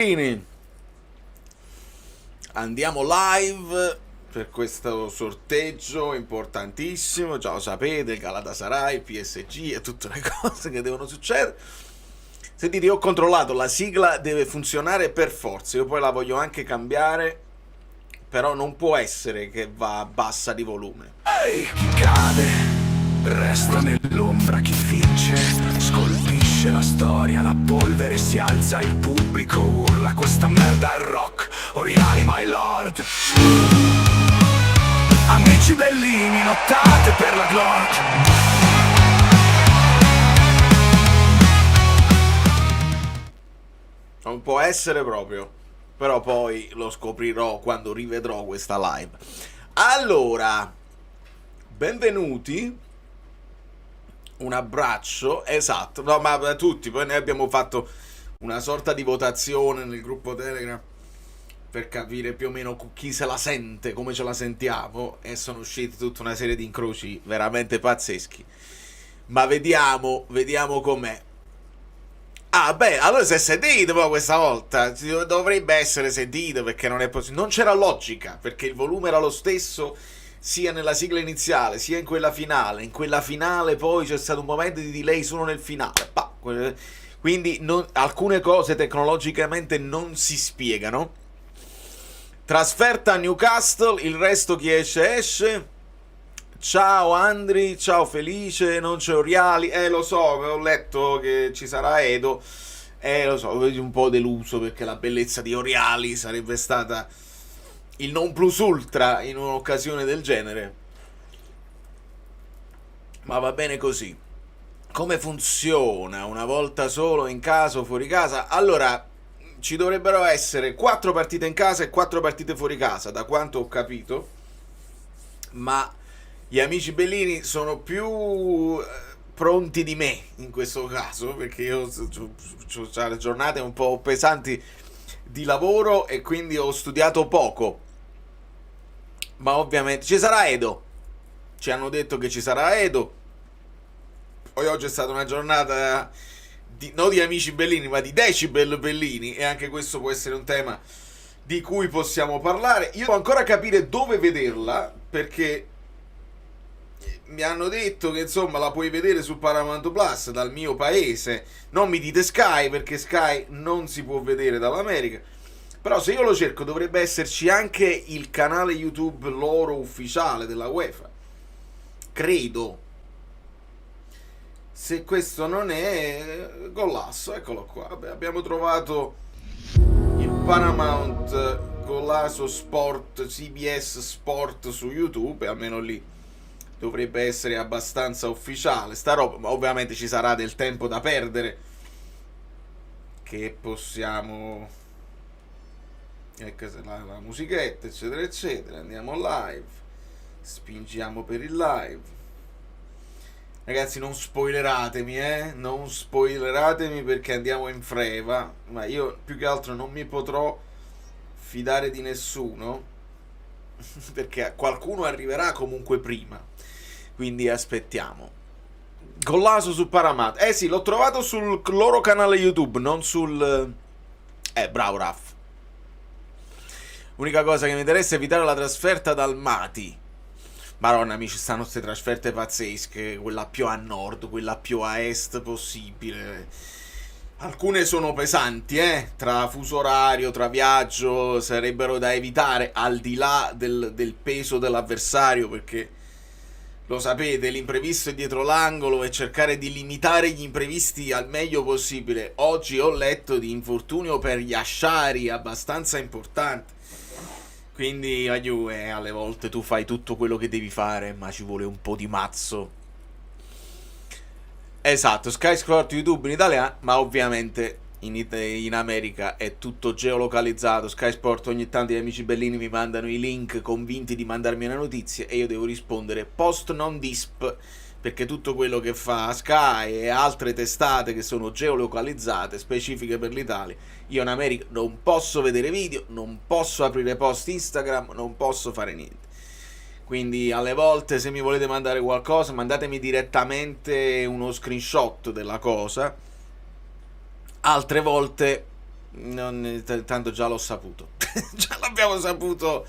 Bene, andiamo live per questo sorteggio importantissimo. Già lo sapete, il Galatasaray, il PSG e tutte le cose che devono succedere. Sentite, io ho controllato, la sigla deve funzionare per forza. Io poi la voglio anche cambiare, però non può essere che va bassa di volume. Ehi, chi cade, resta nell'ombra chi vince, scolpisce la storia, la polvere si alza, il pubblico urla, questa merda è rock, originali my lord. Amici bellini, nottate per la gloria. Non può essere proprio, però poi lo scoprirò quando rivedrò questa live. Allora, benvenuti, un abbraccio, esatto, no, ma a tutti. Poi noi abbiamo fatto una sorta di votazione nel gruppo Telegram per capire più o meno chi se la sente, come ce la sentiamo, e sono usciti tutta una serie di incroci veramente pazzeschi. Ma vediamo com'è. Ah, beh, allora si è sentito poi questa volta. Dovrebbe essere sentito, perché non è possibile. Non c'era logica, perché il volume era lo stesso sia nella sigla iniziale sia in quella finale. In quella finale poi c'è stato un momento di delay solo nel finale. Quindi alcune cose tecnologicamente non si spiegano. Trasferta a Newcastle, il resto chi esce esce. Ciao Andri, ciao Felice, non c'è Oriali, lo so, ho letto che ci sarà Edo, lo so, un po' deluso perché la bellezza di Oriali sarebbe stata il non plus ultra in un'occasione del genere, ma va bene così. Come funziona? Una volta solo, in casa o fuori casa? Allora, ci dovrebbero essere 4 partite in casa e 4 partite fuori casa, da quanto ho capito, ma gli amici bellini sono più pronti di me in questo caso, perché io ho le giornate un po' pesanti di lavoro e quindi ho studiato poco. Ma ovviamente ci sarà Edo, ci hanno detto che ci sarà Edo. Poi oggi è stata una giornata non di amici bellini, ma di decibel bellini, e anche questo può essere un tema di cui possiamo parlare. Io devo ancora capire dove vederla, perché mi hanno detto che insomma la puoi vedere su Paramount Plus dal mio paese. Non mi dite Sky, perché Sky non si può vedere dall'America. Però se io lo cerco dovrebbe esserci anche il canale YouTube loro ufficiale della UEFA, credo. Se questo non è, Golasso, eccolo qua. Vabbè, abbiamo trovato il Paramount Golasso Sport, CBS Sport su YouTube, e almeno lì dovrebbe essere abbastanza ufficiale sta roba. Ma ovviamente ci sarà del tempo da perdere, che possiamo, ecco, la musichetta eccetera eccetera. Andiamo live, spingiamo per il live. Ragazzi, non spoileratemi, non spoileratemi, perché andiamo in freva. Ma io più che altro non mi potrò fidare di nessuno, perché qualcuno arriverà comunque prima, quindi aspettiamo. Golasso su Paramount, sì, l'ho trovato sul loro canale YouTube, non sul bravo Raff. Unica cosa che mi interessa è evitare la trasferta dal Mati. Maronna, amici, stanno queste trasferte pazzesche, quella più a nord, quella più a est possibile. Alcune sono pesanti, tra fuso orario, tra viaggio, sarebbero da evitare, al di là del peso dell'avversario, perché lo sapete, l'imprevisto è dietro l'angolo, e cercare di limitare gli imprevisti al meglio possibile. Oggi ho letto di infortunio per Yashari abbastanza importante, quindi alle volte tu fai tutto quello che devi fare, ma ci vuole un po' di mazzo. Esatto, Sky Sport YouTube in italiano, ma ovviamente in America è tutto geolocalizzato. Sky Sport, ogni tanto gli amici bellini mi mandano i link convinti di mandarmi una notizia e io devo rispondere post non disp, perché tutto quello che fa Sky e altre testate che sono geolocalizzate, specifiche per l'Italia, io in America non posso vedere video, non posso aprire post Instagram, non posso fare niente. Quindi alle volte, se mi volete mandare qualcosa, mandatemi direttamente uno screenshot della cosa. Altre volte Tanto già l'ho saputo. Già l'abbiamo saputo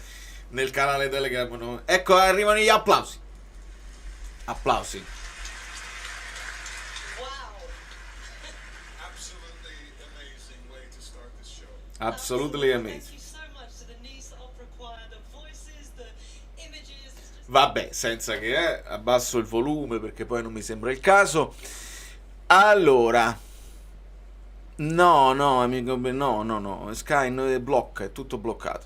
nel canale Telegram. No? Ecco, arrivano gli applausi. Applausi. Absolutely amazing. Vabbè, senza che abbasso il volume perché poi non mi sembra il caso. Allora, no, amico, no, Sky blocca, è tutto bloccato.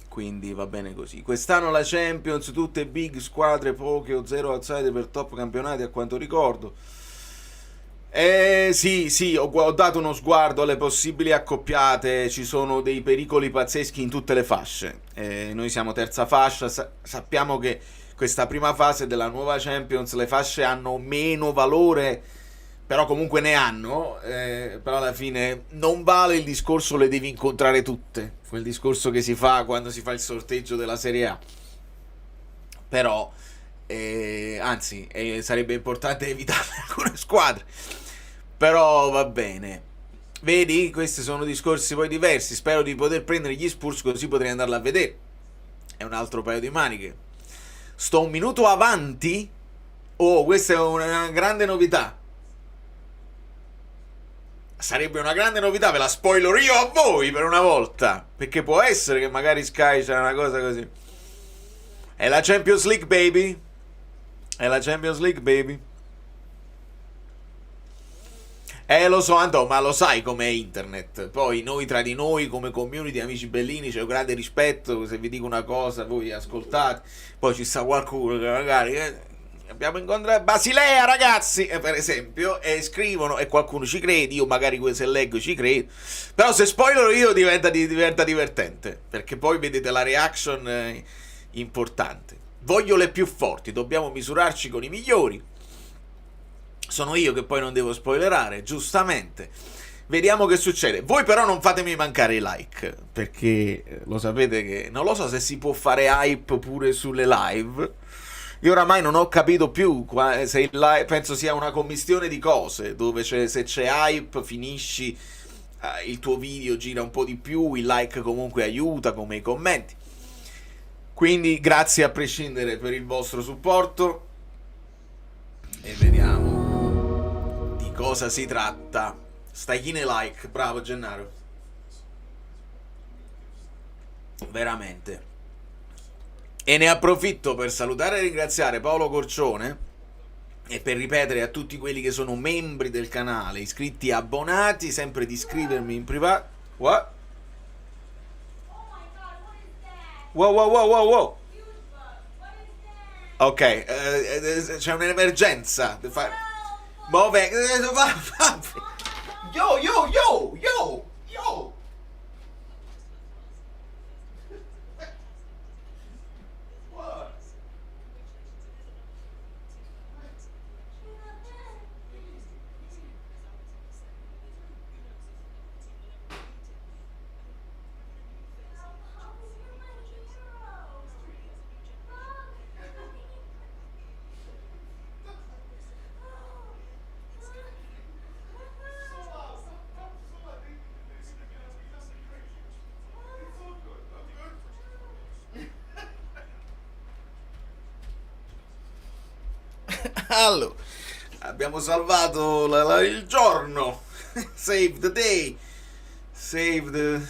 Quindi va bene così. Quest'anno la Champions, tutte big squadre, poche o zero outsider per top campionati, a quanto ricordo. Sì, ho dato uno sguardo alle possibili accoppiate, ci sono dei pericoli pazzeschi in tutte le fasce. Noi siamo terza fascia, sappiamo che questa prima fase della nuova Champions le fasce hanno meno valore, però comunque ne hanno, però alla fine non vale il discorso le devi incontrare tutte, quel discorso che si fa quando si fa il sorteggio della Serie A. Però, anzi, sarebbe importante evitare alcune squadre. Però va bene. Vedi, questi sono discorsi poi diversi. Spero di poter prendere gli Spurs così potrei andarla a vedere. È un altro paio di maniche. Sto un minuto avanti. Oh, questa è una grande novità. Sarebbe una grande novità, ve la spoiler io a voi per una volta. Perché può essere che magari Sky c'è una cosa così. È la Champions League, baby. È la Champions League, baby. Lo so, Anto, ma lo sai com'è internet. Poi noi tra di noi, come community, amici bellini, c'è un grande rispetto. Se vi dico una cosa, voi ascoltate. Poi ci sta qualcuno che magari abbiamo incontrato Basilea, ragazzi, per esempio, e scrivono e qualcuno ci crede. Io magari se leggo ci credo. Però se spoiler io diventa divertente. Perché poi vedete la reaction importante. Voglio le più forti, dobbiamo misurarci con i migliori. Sono io che poi non devo spoilerare, giustamente. Vediamo che succede. Voi però non fatemi mancare i like, perché lo sapete che non lo so se si può fare hype pure sulle live. Io oramai non ho capito più se il live, penso sia una commistione di cose, dove se c'è hype finisci, il tuo video gira un po' di più, il like comunque aiuta, come i commenti. Quindi grazie a prescindere per il vostro supporto e vediamo di cosa si tratta. Stachine like, bravo Gennaro. Veramente. E ne approfitto per salutare e ringraziare Paolo Corcione e per ripetere a tutti quelli che sono membri del canale, iscritti e abbonati, sempre di iscrivermi in privato. What? Wow. Ok, c'è un'emergenza. Muove. Yo. Allora, abbiamo salvato il giorno. Save the day. Save the...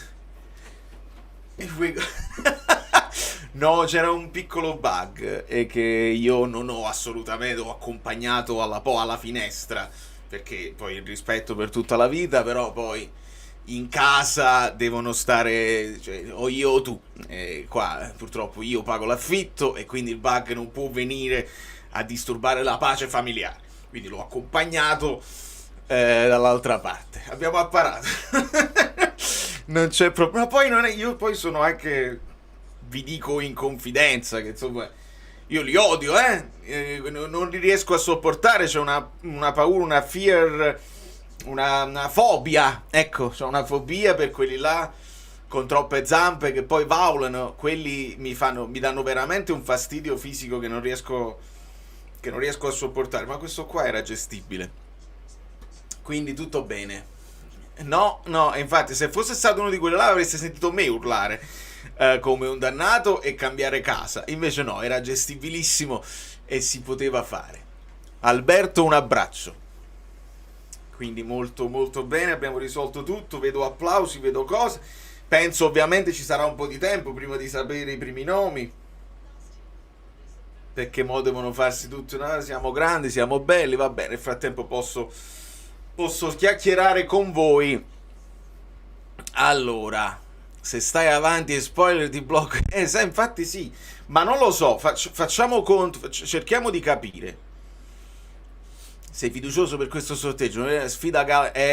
No, c'era un piccolo bug e che io non ho assolutamente, ho accompagnato alla finestra, perché poi il rispetto per tutta la vita, però poi in casa devono stare, cioè, o io o tu. Qua purtroppo io pago l'affitto e quindi il bug non può venire a disturbare la pace familiare, quindi l'ho accompagnato dall'altra parte. Abbiamo apparato. Non c'è problema. Ma poi non è, io poi sono anche, vi dico in confidenza che insomma io li odio, non li riesco a sopportare, c'è una paura, una fear, una fobia, ecco, c'è una fobia per quelli là con troppe zampe che poi vaulano. Quelli mi danno veramente un fastidio fisico che non riesco a sopportare, ma questo qua era gestibile, quindi tutto bene. No, no, infatti se fosse stato uno di quelli là avreste sentito me urlare come un dannato e cambiare casa. Invece no, era gestibilissimo e si poteva fare. Alberto, un abbraccio. Quindi molto molto bene, abbiamo risolto tutto, vedo applausi, vedo cose. Penso ovviamente ci sarà un po' di tempo prima di sapere i primi nomi, perché mo devono farsi tutti, no? Siamo grandi, siamo belli, va bene, nel frattempo posso chiacchierare con voi. Allora, se stai avanti e spoiler ti blocco. Infatti sì, ma non lo so, facciamo conto, cerchiamo di capire. Sei fiducioso per questo sorteggio? Non è sfida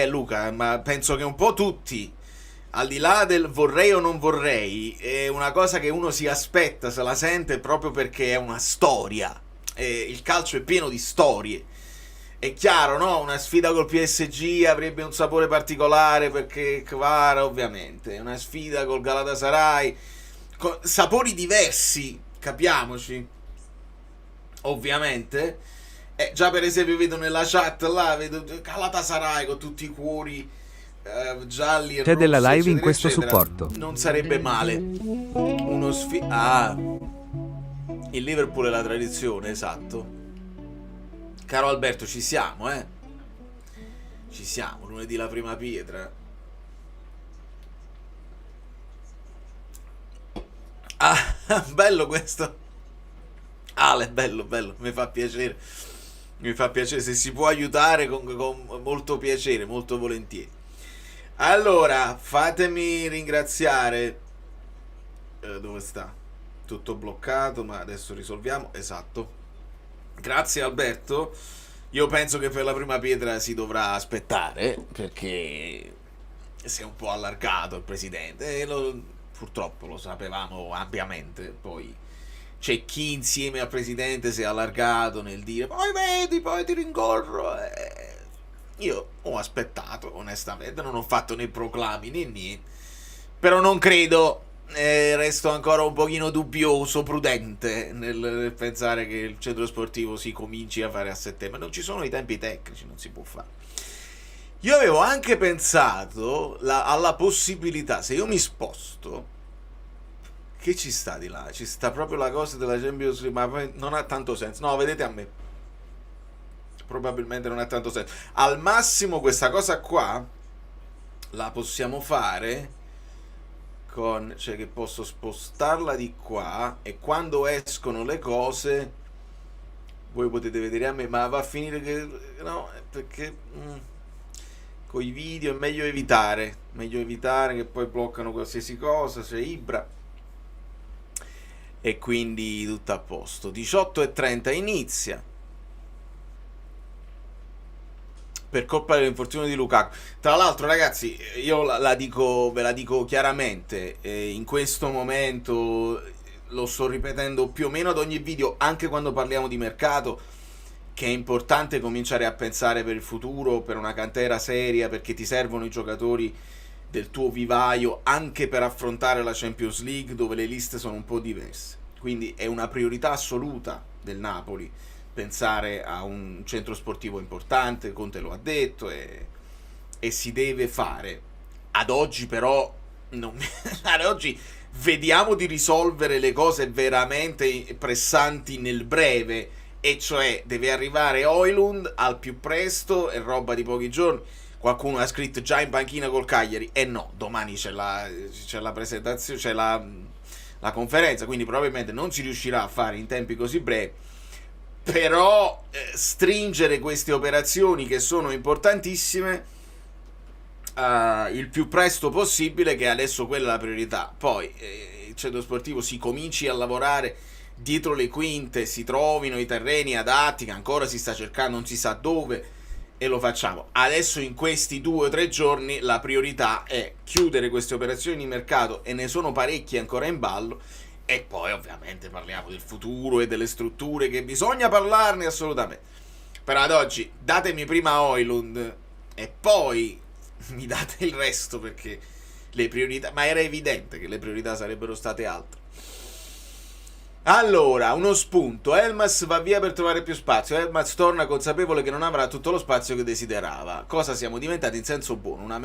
Luca, ma penso che un po' tutti, al di là del vorrei o non vorrei, è una cosa che uno si aspetta, se la sente proprio perché è una storia. Il calcio è pieno di storie. È chiaro, no? Una sfida col PSG avrebbe un sapore particolare perché Kvara, ovviamente. Una sfida col Galatasaray, con sapori diversi, capiamoci. Ovviamente. Già per esempio vedo nella chat là, vedo Galatasaray con tutti i cuori gialli e C'è della rossi, live in eccetera, questo eccetera. supporto. Non sarebbe male. Il Liverpool è la tradizione, esatto. Caro Alberto, ci siamo, ci siamo, lunedì la prima pietra. Bello questo. Ale, bello, mi fa piacere. Mi fa piacere, se si può aiutare con molto piacere, molto volentieri. Allora, fatemi ringraziare. Dove sta? Tutto bloccato, ma adesso risolviamo. Esatto. Grazie Alberto. Io penso che per la prima pietra si dovrà aspettare, perché si è un po' allargato il presidente. Purtroppo lo sapevamo ampiamente. Poi c'è chi insieme al presidente si è allargato nel dire poi vedi, poi ti rincorro. Io ho aspettato, onestamente, non ho fatto né proclami né niente, però non credo, resto ancora un pochino dubbioso, prudente nel pensare che il centro sportivo si cominci a fare a settembre. Non ci sono i tempi tecnici, non si può fare. Io avevo anche pensato alla possibilità, se io mi sposto, che ci sta di là? Ci sta proprio la cosa della Champions League, ma poi non ha tanto senso. No, vedete a me. Probabilmente non ha tanto senso. Al massimo questa cosa qua la possiamo fare con, cioè che posso spostarla di qua e quando escono le cose voi potete vedere a me, ma va a finire che no, perché con i video è meglio evitare che poi bloccano qualsiasi cosa, c'è Ibra. E quindi tutto a posto. 18:30 inizia. Per colpa dell'infortunio di Lukaku. Tra l'altro, ragazzi, io ve la dico chiaramente. In questo momento lo sto ripetendo più o meno ad ogni video, anche quando parliamo di mercato, che è importante cominciare a pensare per il futuro, per una cantera seria, perché ti servono i giocatori del tuo vivaio anche per affrontare la Champions League, dove le liste sono un po' diverse. Quindi è una priorità assoluta del Napoli pensare a un centro sportivo importante. Conte lo ha detto e si deve fare. Ad oggi però ad oggi vediamo di risolvere le cose veramente pressanti nel breve, e cioè deve arrivare Højlund al più presto, è roba di pochi giorni. Qualcuno ha scritto già in panchina col Cagliari, e no, domani c'è la presentazione, c'è la conferenza, quindi probabilmente non si riuscirà a fare in tempi così brevi, però stringere queste operazioni che sono importantissime il più presto possibile, che adesso quella è la priorità. Poi il centro sportivo si cominci a lavorare dietro le quinte, si trovino i terreni adatti, che ancora si sta cercando non si sa dove, e lo facciamo. Adesso in questi 2 o 3 giorni la priorità è chiudere queste operazioni di mercato, e ne sono parecchie ancora in ballo, e poi ovviamente parliamo del futuro e delle strutture, che bisogna parlarne assolutamente. Però ad oggi datemi prima Højlund e poi mi date il resto, perché le priorità, ma era evidente che le priorità sarebbero state altre. Allora, uno spunto. Elmas va via per trovare più spazio. Elmas torna consapevole che non avrà tutto lo spazio che desiderava. Cosa siamo diventati in senso buono? Una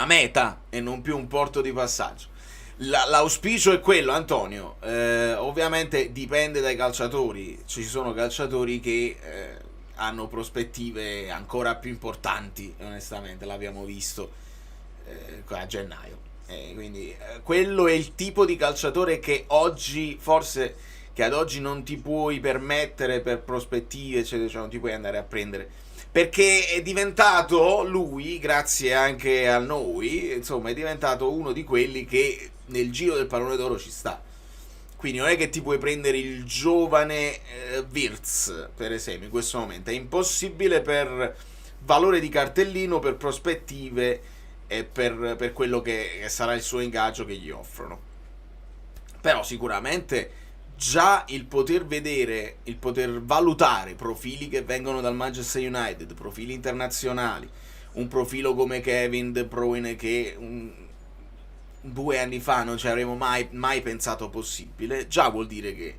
meta e non più un porto di passaggio. L'auspicio è quello, Antonio. Ovviamente dipende dai calciatori. Ci sono calciatori che hanno prospettive ancora più importanti, onestamente, l'abbiamo visto a gennaio. Quindi quello è il tipo di calciatore che oggi, forse, che ad oggi non ti puoi permettere per prospettive, eccetera, cioè non ti puoi andare a prendere. Perché è diventato lui, grazie anche a noi, insomma, è diventato uno di quelli che nel giro del pallone d'oro ci sta. Quindi non è che ti puoi prendere il giovane Wirtz, per esempio, in questo momento. È impossibile per valore di cartellino, per prospettive e per quello che sarà il suo ingaggio che gli offrono. Però sicuramente già il poter vedere, il poter valutare profili che vengono dal Manchester United, profili internazionali, un profilo come Kevin De Bruyne che 2 anni fa non ci avremmo mai pensato possibile, già vuol dire che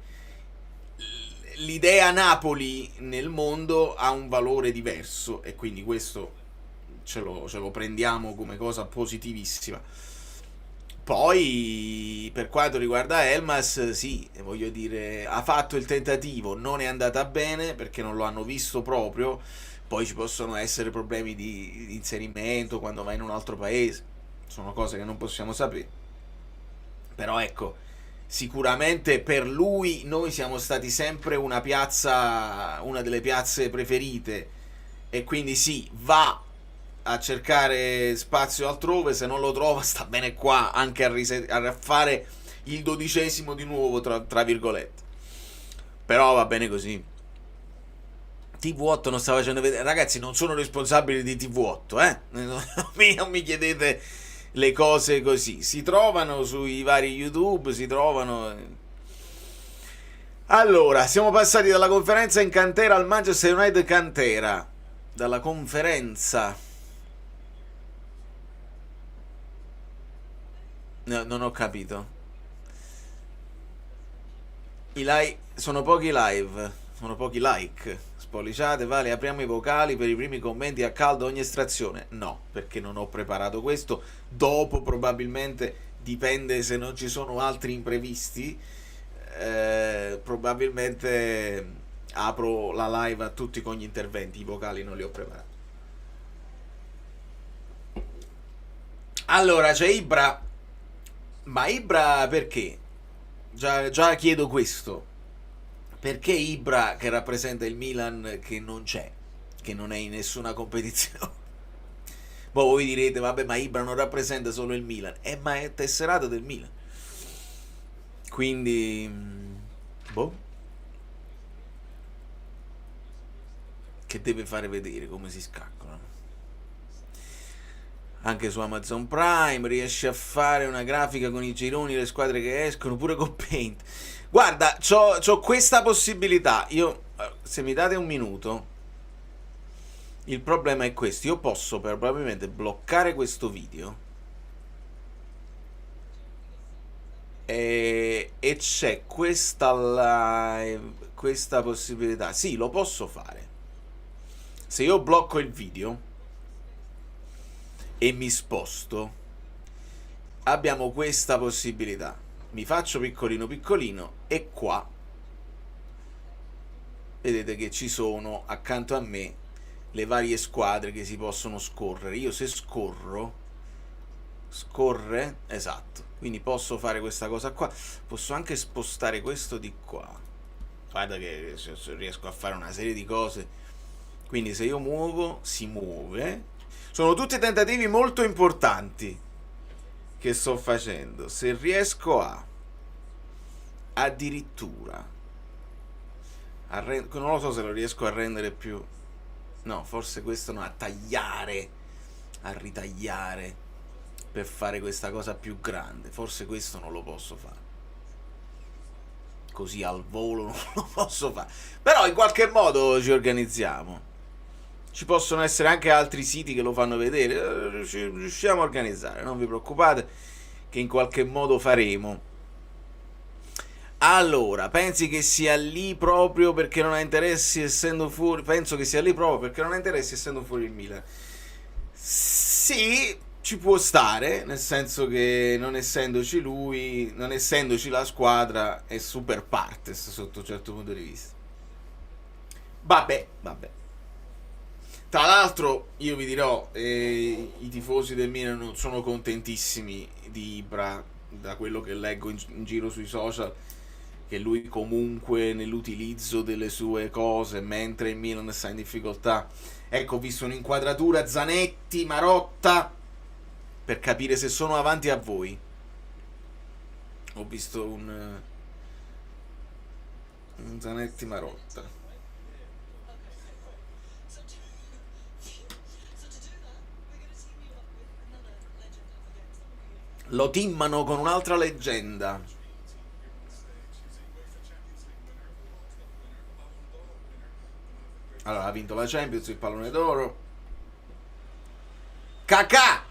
l'idea Napoli nel mondo ha un valore diverso e quindi questo ce lo prendiamo come cosa positivissima. Poi per quanto riguarda Elmas, sì, voglio dire, ha fatto il tentativo, non è andata bene perché non lo hanno visto proprio. Poi ci possono essere problemi di inserimento quando vai in un altro paese, sono cose che non possiamo sapere. Però ecco, sicuramente per lui noi siamo stati sempre una piazza, una delle piazze preferite, e quindi sì, va a cercare spazio altrove, se non lo trova sta bene qua anche a fare il 12° di nuovo, tra virgolette. Però va bene così. TV8 non sta facendo vedere, ragazzi, non sono responsabile di TV8, non mi chiedete le cose così, si trovano sui vari YouTube, si trovano. Allora, siamo passati dalla conferenza in cantera al Manchester United cantera. Dalla conferenza, no, non ho capito. Sono pochi live, sono pochi like. Spolliciate, vale, apriamo i vocali per i primi commenti a caldo ogni estrazione. No, perché non ho preparato questo. Dopo probabilmente, dipende se non ci sono altri imprevisti, probabilmente apro la live a tutti con gli interventi. I vocali non li ho preparati. Allora c'è Ibra. Ma Ibra perché? Già chiedo questo. Perché Ibra che rappresenta il Milan che non c'è, che non è in nessuna competizione? Poi voi direte, vabbè, ma Ibra non rappresenta solo il Milan, ma è tesserato del Milan. Quindi, boh, che deve fare vedere come si scaccolano. Anche su Amazon Prime riesce a fare una grafica con i gironi, le squadre che escono, pure con Paint. Guarda, c'ho questa possibilità. Io, se mi date un minuto, il problema è questo. Io posso probabilmente bloccare questo video e c'è questa live, questa possibilità. Sì, lo posso fare. Se io blocco il video e mi sposto, abbiamo questa possibilità. Mi faccio piccolino piccolino e qua vedete che ci sono accanto a me le varie squadre che si possono scorrere. Io se scorre, esatto, quindi posso fare questa cosa qua. Posso anche spostare questo di qua. Guarda che riesco a fare una serie di cose. Quindi se io muovo, si muove. Sono tutti tentativi molto importanti che sto facendo. Se riesco addirittura non lo so se lo riesco a rendere più, no, forse questo no, a ritagliare per fare questa cosa più grande. Forse questo non lo posso fare così al volo, non lo posso fare, però in qualche modo ci organizziamo. Ci possono essere anche altri siti che lo fanno vedere. Riusciamo a organizzare, non vi preoccupate, che in qualche modo faremo. Allora, pensi che sia lì proprio perché non ha interessi essendo fuori? Penso che sia lì proprio perché non ha interessi essendo fuori il Milan. Sì, ci può stare, nel senso che non essendoci lui, non essendoci la squadra, è super partes sotto un certo punto di vista. Vabbè, vabbè. Tra l'altro, io vi dirò, i tifosi del Milan non sono contentissimi di Ibra, da quello che leggo in giro sui social, che lui comunque nell'utilizzo delle sue cose, mentre il Milan sta in difficoltà. Ecco, ho visto un'inquadratura Zanetti, Marotta, per capire se sono avanti a voi. Ho visto un Zanetti Marotta. Lo timmano con un'altra leggenda. Allora, ha vinto la Champions, il pallone d'oro. Kakà!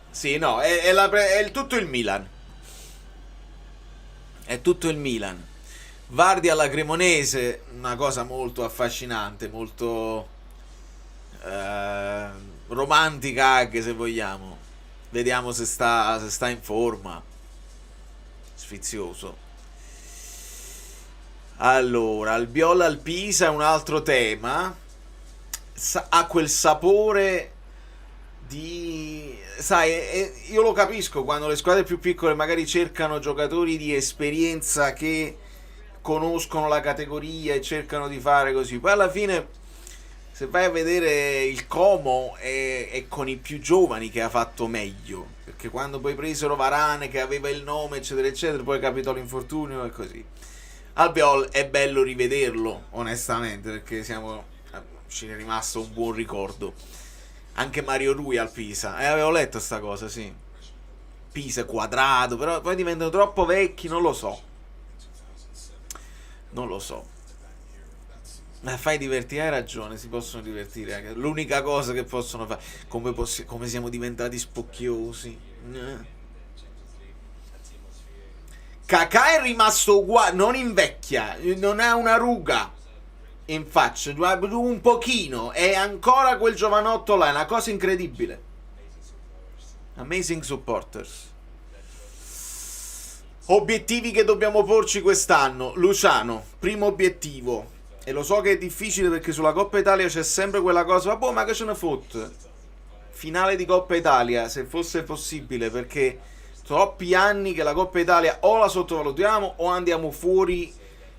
Sì, no, è tutto il Milan. È tutto il Milan. Vardy alla Cremonese, una cosa molto affascinante, molto romantica anche se vogliamo. Vediamo se sta in forma. Sfizioso. Allora, Albiol al Pisa è un altro tema. Ha quel sapore di... Sai, io lo capisco quando le squadre più piccole magari cercano giocatori di esperienza che conoscono la categoria e cercano di fare così. Poi alla fine, se vai a vedere il Como, è con i più giovani che ha fatto meglio. Perché quando poi presero Varane, che aveva il nome, eccetera, eccetera, poi capitò l'infortunio e così. Albiol è bello rivederlo, onestamente, perché ci è rimasto un buon ricordo. Anche Mario Rui al Pisa. Avevo letto sta cosa, sì. Pisa è quadrato, però poi diventano troppo vecchi, non lo so. Non lo so. Ma fai divertire, hai ragione, si possono divertire anche. L'unica cosa che possono fare. Come siamo diventati spocchiosi. Kakà è rimasto uguale, non invecchia, non ha una ruga in faccia, un pochino, è ancora quel giovanotto là, è una cosa incredibile. Amazing supporters. Obiettivi che dobbiamo porci quest'anno. Luciano, primo obiettivo, e lo so che è difficile perché sulla Coppa Italia c'è sempre quella cosa, ma che ce ne fotte? Finale di Coppa Italia, se fosse possibile, perché troppi anni che la Coppa Italia o la sottovalutiamo o andiamo fuori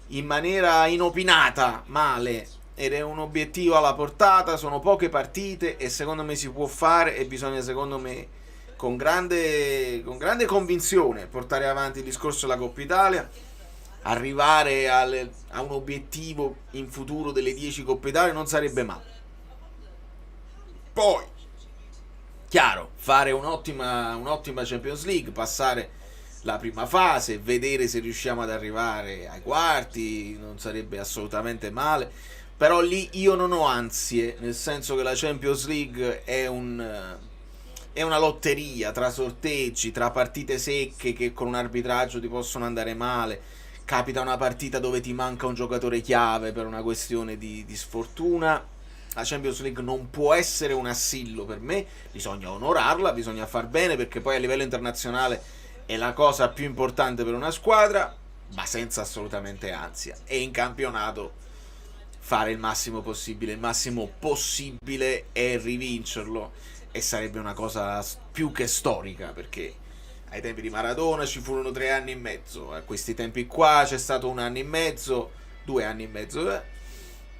in maniera inopinata, male. Ed è un obiettivo alla portata, sono poche partite e secondo me si può fare, e bisogna, secondo me, con grande convinzione portare avanti il discorso della Coppa Italia, arrivare a un obiettivo in futuro delle 10 Coppe Italia non sarebbe male. Poi chiaro, fare un'ottima Champions League, passare la prima fase, vedere se riusciamo ad arrivare ai quarti, non sarebbe assolutamente male. Però lì io non ho ansie, nel senso che la Champions League è una lotteria tra sorteggi, tra partite secche che con un arbitraggio ti possono andare male. Capita una partita dove ti manca un giocatore chiave per una questione di sfortuna. La Champions League non può essere un assillo per me, bisogna onorarla, bisogna far bene, perché poi a livello internazionale è la cosa più importante per una squadra, ma senza assolutamente ansia. E in campionato fare il massimo possibile e rivincerlo, e sarebbe una cosa più che storica, perché ai tempi di Maradona ci furono 3 anni e mezzo, a questi tempi qua c'è stato 1 anno e mezzo, 2 anni e mezzo,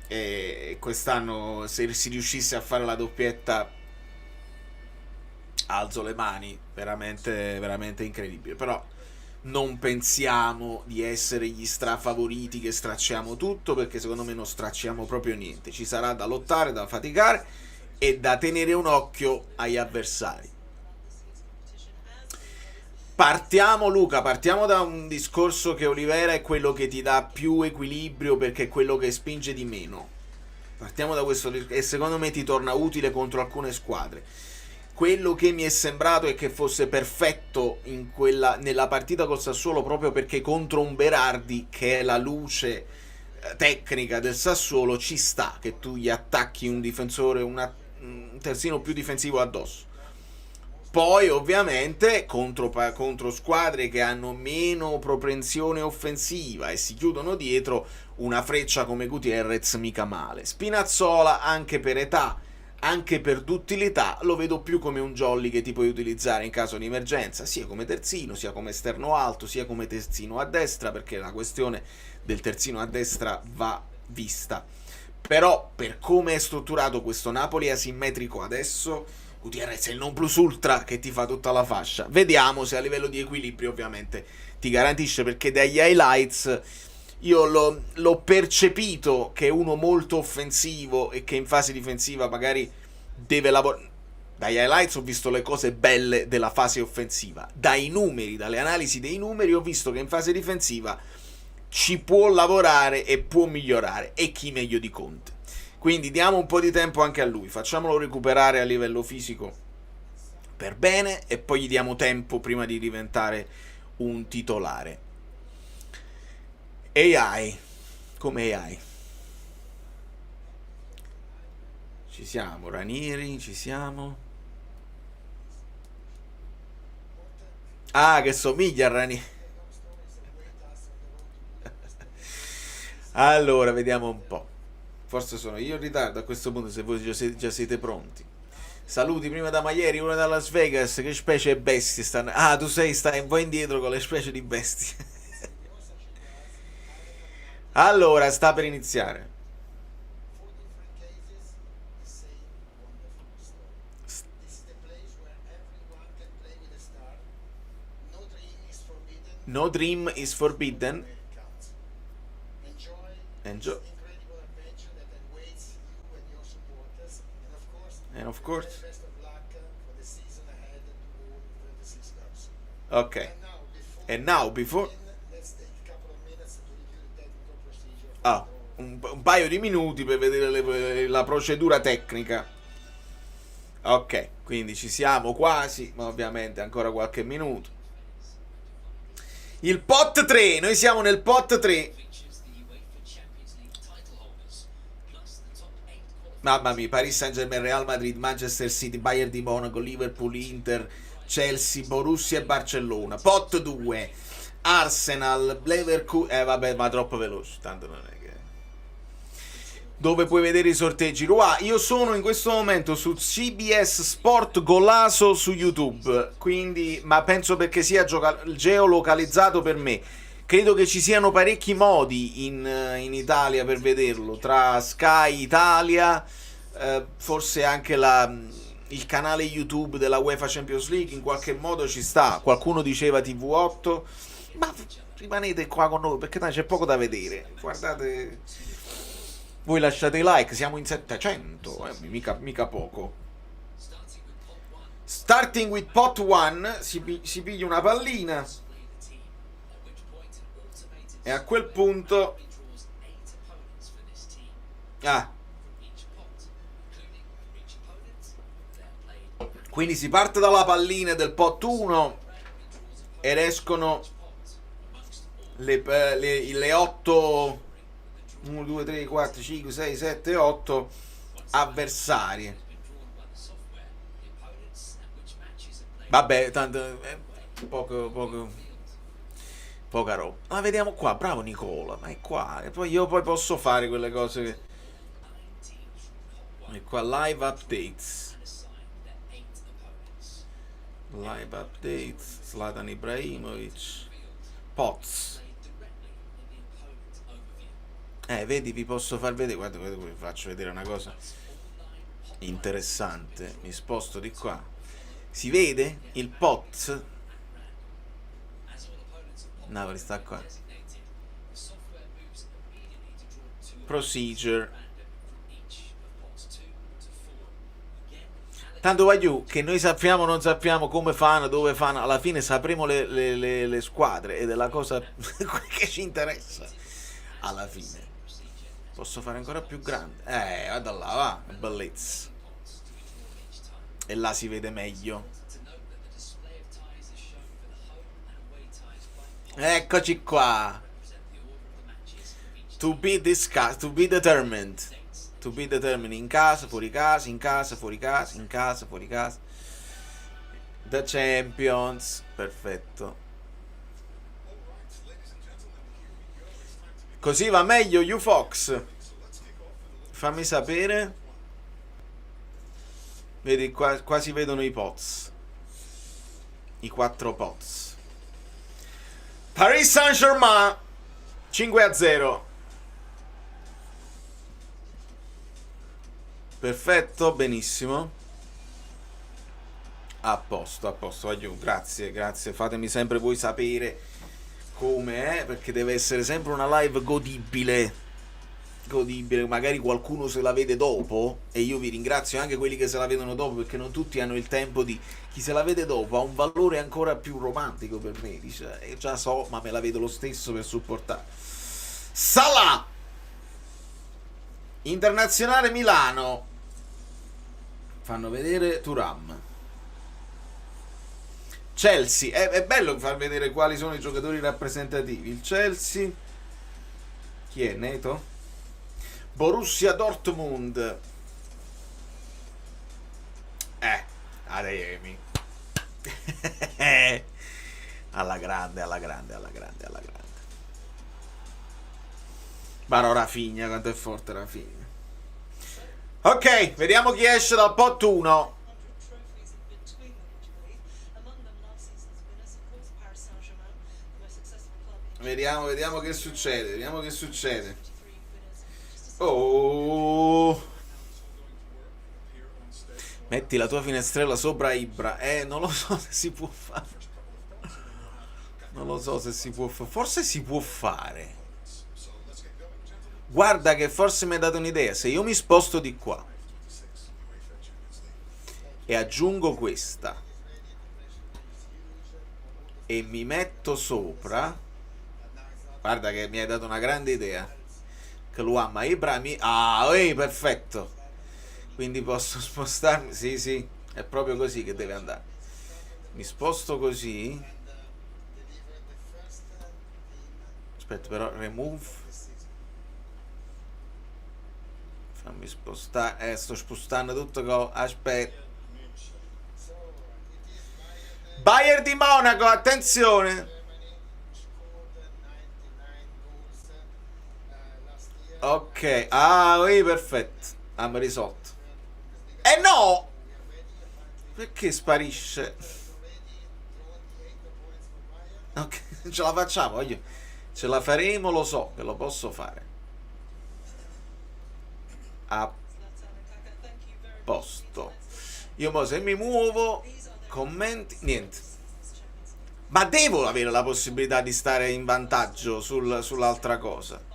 e quest'anno, se si riuscisse a fare la doppietta, alzo le mani, veramente veramente incredibile. Però non pensiamo di essere gli strafavoriti che stracciamo tutto, perché secondo me non stracciamo proprio niente. Ci sarà da lottare, da faticare e da tenere un occhio agli avversari. Partiamo da un discorso che Olivera è quello che ti dà più equilibrio, perché è quello che spinge di meno. Partiamo da questo, e secondo me ti torna utile contro alcune squadre. quello che mi è sembrato è che fosse perfetto nella partita col Sassuolo, proprio perché contro un Berardi, che è la luce tecnica del Sassuolo, ci sta che tu gli attacchi un difensore, un terzino più difensivo addosso. Poi ovviamente contro squadre che hanno meno propensione offensiva e si chiudono dietro, una freccia come Gutierrez mica male. Spinazzola, anche per età, anche per duttilità, lo vedo più come un jolly che ti puoi utilizzare in caso di emergenza, sia come terzino, sia come esterno alto, sia come terzino a destra, perché la questione del terzino a destra va vista. Però per come è strutturato questo Napoli asimmetrico adesso, Gutierrez è il non plus ultra che ti fa tutta la fascia. Vediamo se a livello di equilibrio ovviamente ti garantisce, perché dagli highlights io l'ho percepito che è uno molto offensivo e che in fase difensiva magari deve lavorare. Dagli highlights ho visto le cose belle della fase offensiva, dai numeri, dalle analisi dei numeri ho visto che in fase difensiva ci può lavorare e può migliorare, e chi meglio di Conte. Quindi diamo un po' di tempo anche a lui, facciamolo recuperare a livello fisico per bene e poi gli diamo tempo prima di diventare un titolare. AI, come AI? Ci siamo, Ranieri, ci siamo. Ah, che somiglia a Ranieri. Allora, vediamo un po'. Forse sono io in ritardo a questo punto, se voi già siete pronti. Saluti prima da Maieri, una da Las Vegas. Che specie di bestie stanno... Ah, tu stai un po' indietro con le specie di bestie. Allora, sta per iniziare. No dream is forbidden. Enjoy. And of course. Ok. And now before. Un paio di minuti per vedere la procedura tecnica. Ok, quindi ci siamo quasi, ma ovviamente ancora qualche minuto. Il pot 3, noi siamo nel pot 3. Mamma mia, Paris Saint-Germain, Real Madrid, Manchester City, Bayern di Monaco, Liverpool, Inter, Chelsea, Borussia e Barcellona. Pot 2, Arsenal, Leverkusen, vabbè, ma troppo veloce, tanto non è che... Dove puoi vedere i sorteggi. Io sono in questo momento su CBS Sport Golasso su YouTube, quindi, ma penso perché sia geolocalizzato per me. Credo che ci siano parecchi modi in Italia per vederlo, tra Sky Italia, forse anche il canale YouTube della UEFA Champions League, in qualche modo ci sta. Qualcuno diceva TV8, ma rimanete qua con noi perché c'è poco da vedere. Guardate, voi lasciate i like, siamo in 700, mica poco. Starting with pot 1, si piglia una pallina e a quel punto quindi si parte dalla pallina del pot 1 ed escono le 8 1, 2, 3, 4, 5, 6, 7, 8 avversarie. Vabbè, tanto poca roba. Ma vediamo qua, bravo Nicola, ma è qua. E poi io posso fare quelle cose che... E qua live updates. Live updates, Zlatan Ibrahimovic, Pots. Vedi, vi posso far vedere, guarda, vi faccio vedere una cosa interessante. Mi sposto di qua. Si vede il pot? Napoli sta qua. Procedure. Tanto voglio che noi sappiamo, non sappiamo come fanno, dove fanno, alla fine sapremo le squadre ed è la cosa che ci interessa alla fine. Posso fare ancora più grande? Vado là, va, bellezza. E là si vede meglio. Eccoci qua. To be discussed, to be determined. To be determined. In casa, fuori casa, in casa, fuori casa, in casa, fuori casa. The Champions. Perfetto. Così va meglio, UFox. Fammi sapere. Vedi, qua si vedono i pots. I 4 pots. Paris Saint-Germain 5-0. Perfetto, benissimo. A posto, aiuto. Grazie, grazie. Fatemi sempre voi sapere come è, perché deve essere sempre una live godibile. Godibile, magari qualcuno se la vede dopo, e io vi ringrazio anche quelli che se la vedono dopo, perché non tutti hanno il tempo di... Chi se la vede dopo ha un valore ancora più romantico per me, dice, già so, ma me la vedo lo stesso per supportare. Salah, Internazionale Milano, fanno vedere Thuram. Chelsea, è bello far vedere quali sono i giocatori rappresentativi. Il Chelsea, chi è? Neto? Borussia Dortmund, Ademi. alla grande. Baro Rafinha, quanto è forte Rafinha. Ok, vediamo chi esce dal pot 1. Vediamo che succede. Oh, metti la tua finestrella sopra Ibra. Non lo so se si può fare. Forse si può fare. Guarda che forse mi hai dato un'idea. Se io mi sposto di qua e aggiungo questa e mi metto sopra, guarda che mi hai dato una grande idea. Che lo ama Ibrahimi. Perfetto. Quindi posso spostarmi. Sì, è proprio così che deve andare. Mi sposto così. Aspetta, però remove. Fammi spostare. Sto spostando tutto. Aspetta. Bayern di Monaco, attenzione. Ok, perfetto. Abbiamo risolto. No! Perché sparisce? Ok, ce la facciamo, ce la faremo, lo so che lo posso fare. A posto. Io mo se mi muovo, commenti, niente. Ma devo avere la possibilità di stare in vantaggio sull'altra cosa.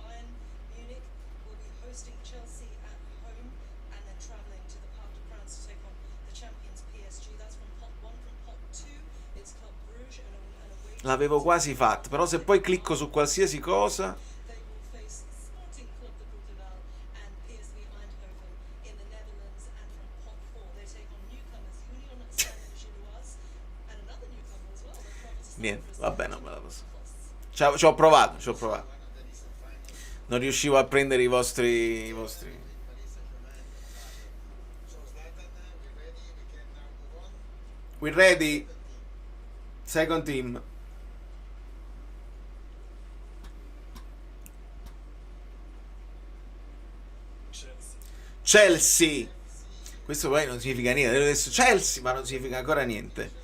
L'avevo quasi fatto, però se poi clicco su qualsiasi cosa... Niente, vabbè, non me la posso. Ci ho provato. Non riuscivo a prendere i vostri... We ready? Second team. Chelsea. Questo poi non significa niente. Devo dire Chelsea, ma non significa ancora niente.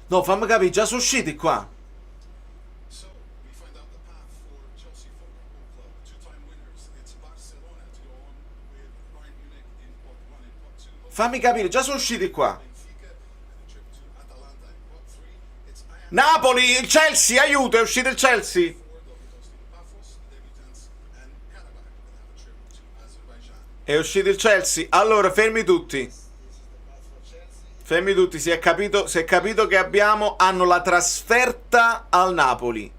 No, fammi capire, già sono usciti qua. Fammi capire, già sono usciti qua. Napoli, il Chelsea, aiuto, è uscito il Chelsea. È uscito il Chelsea. Allora, fermi tutti. Fermi tutti, si è capito che hanno la trasferta al Napoli.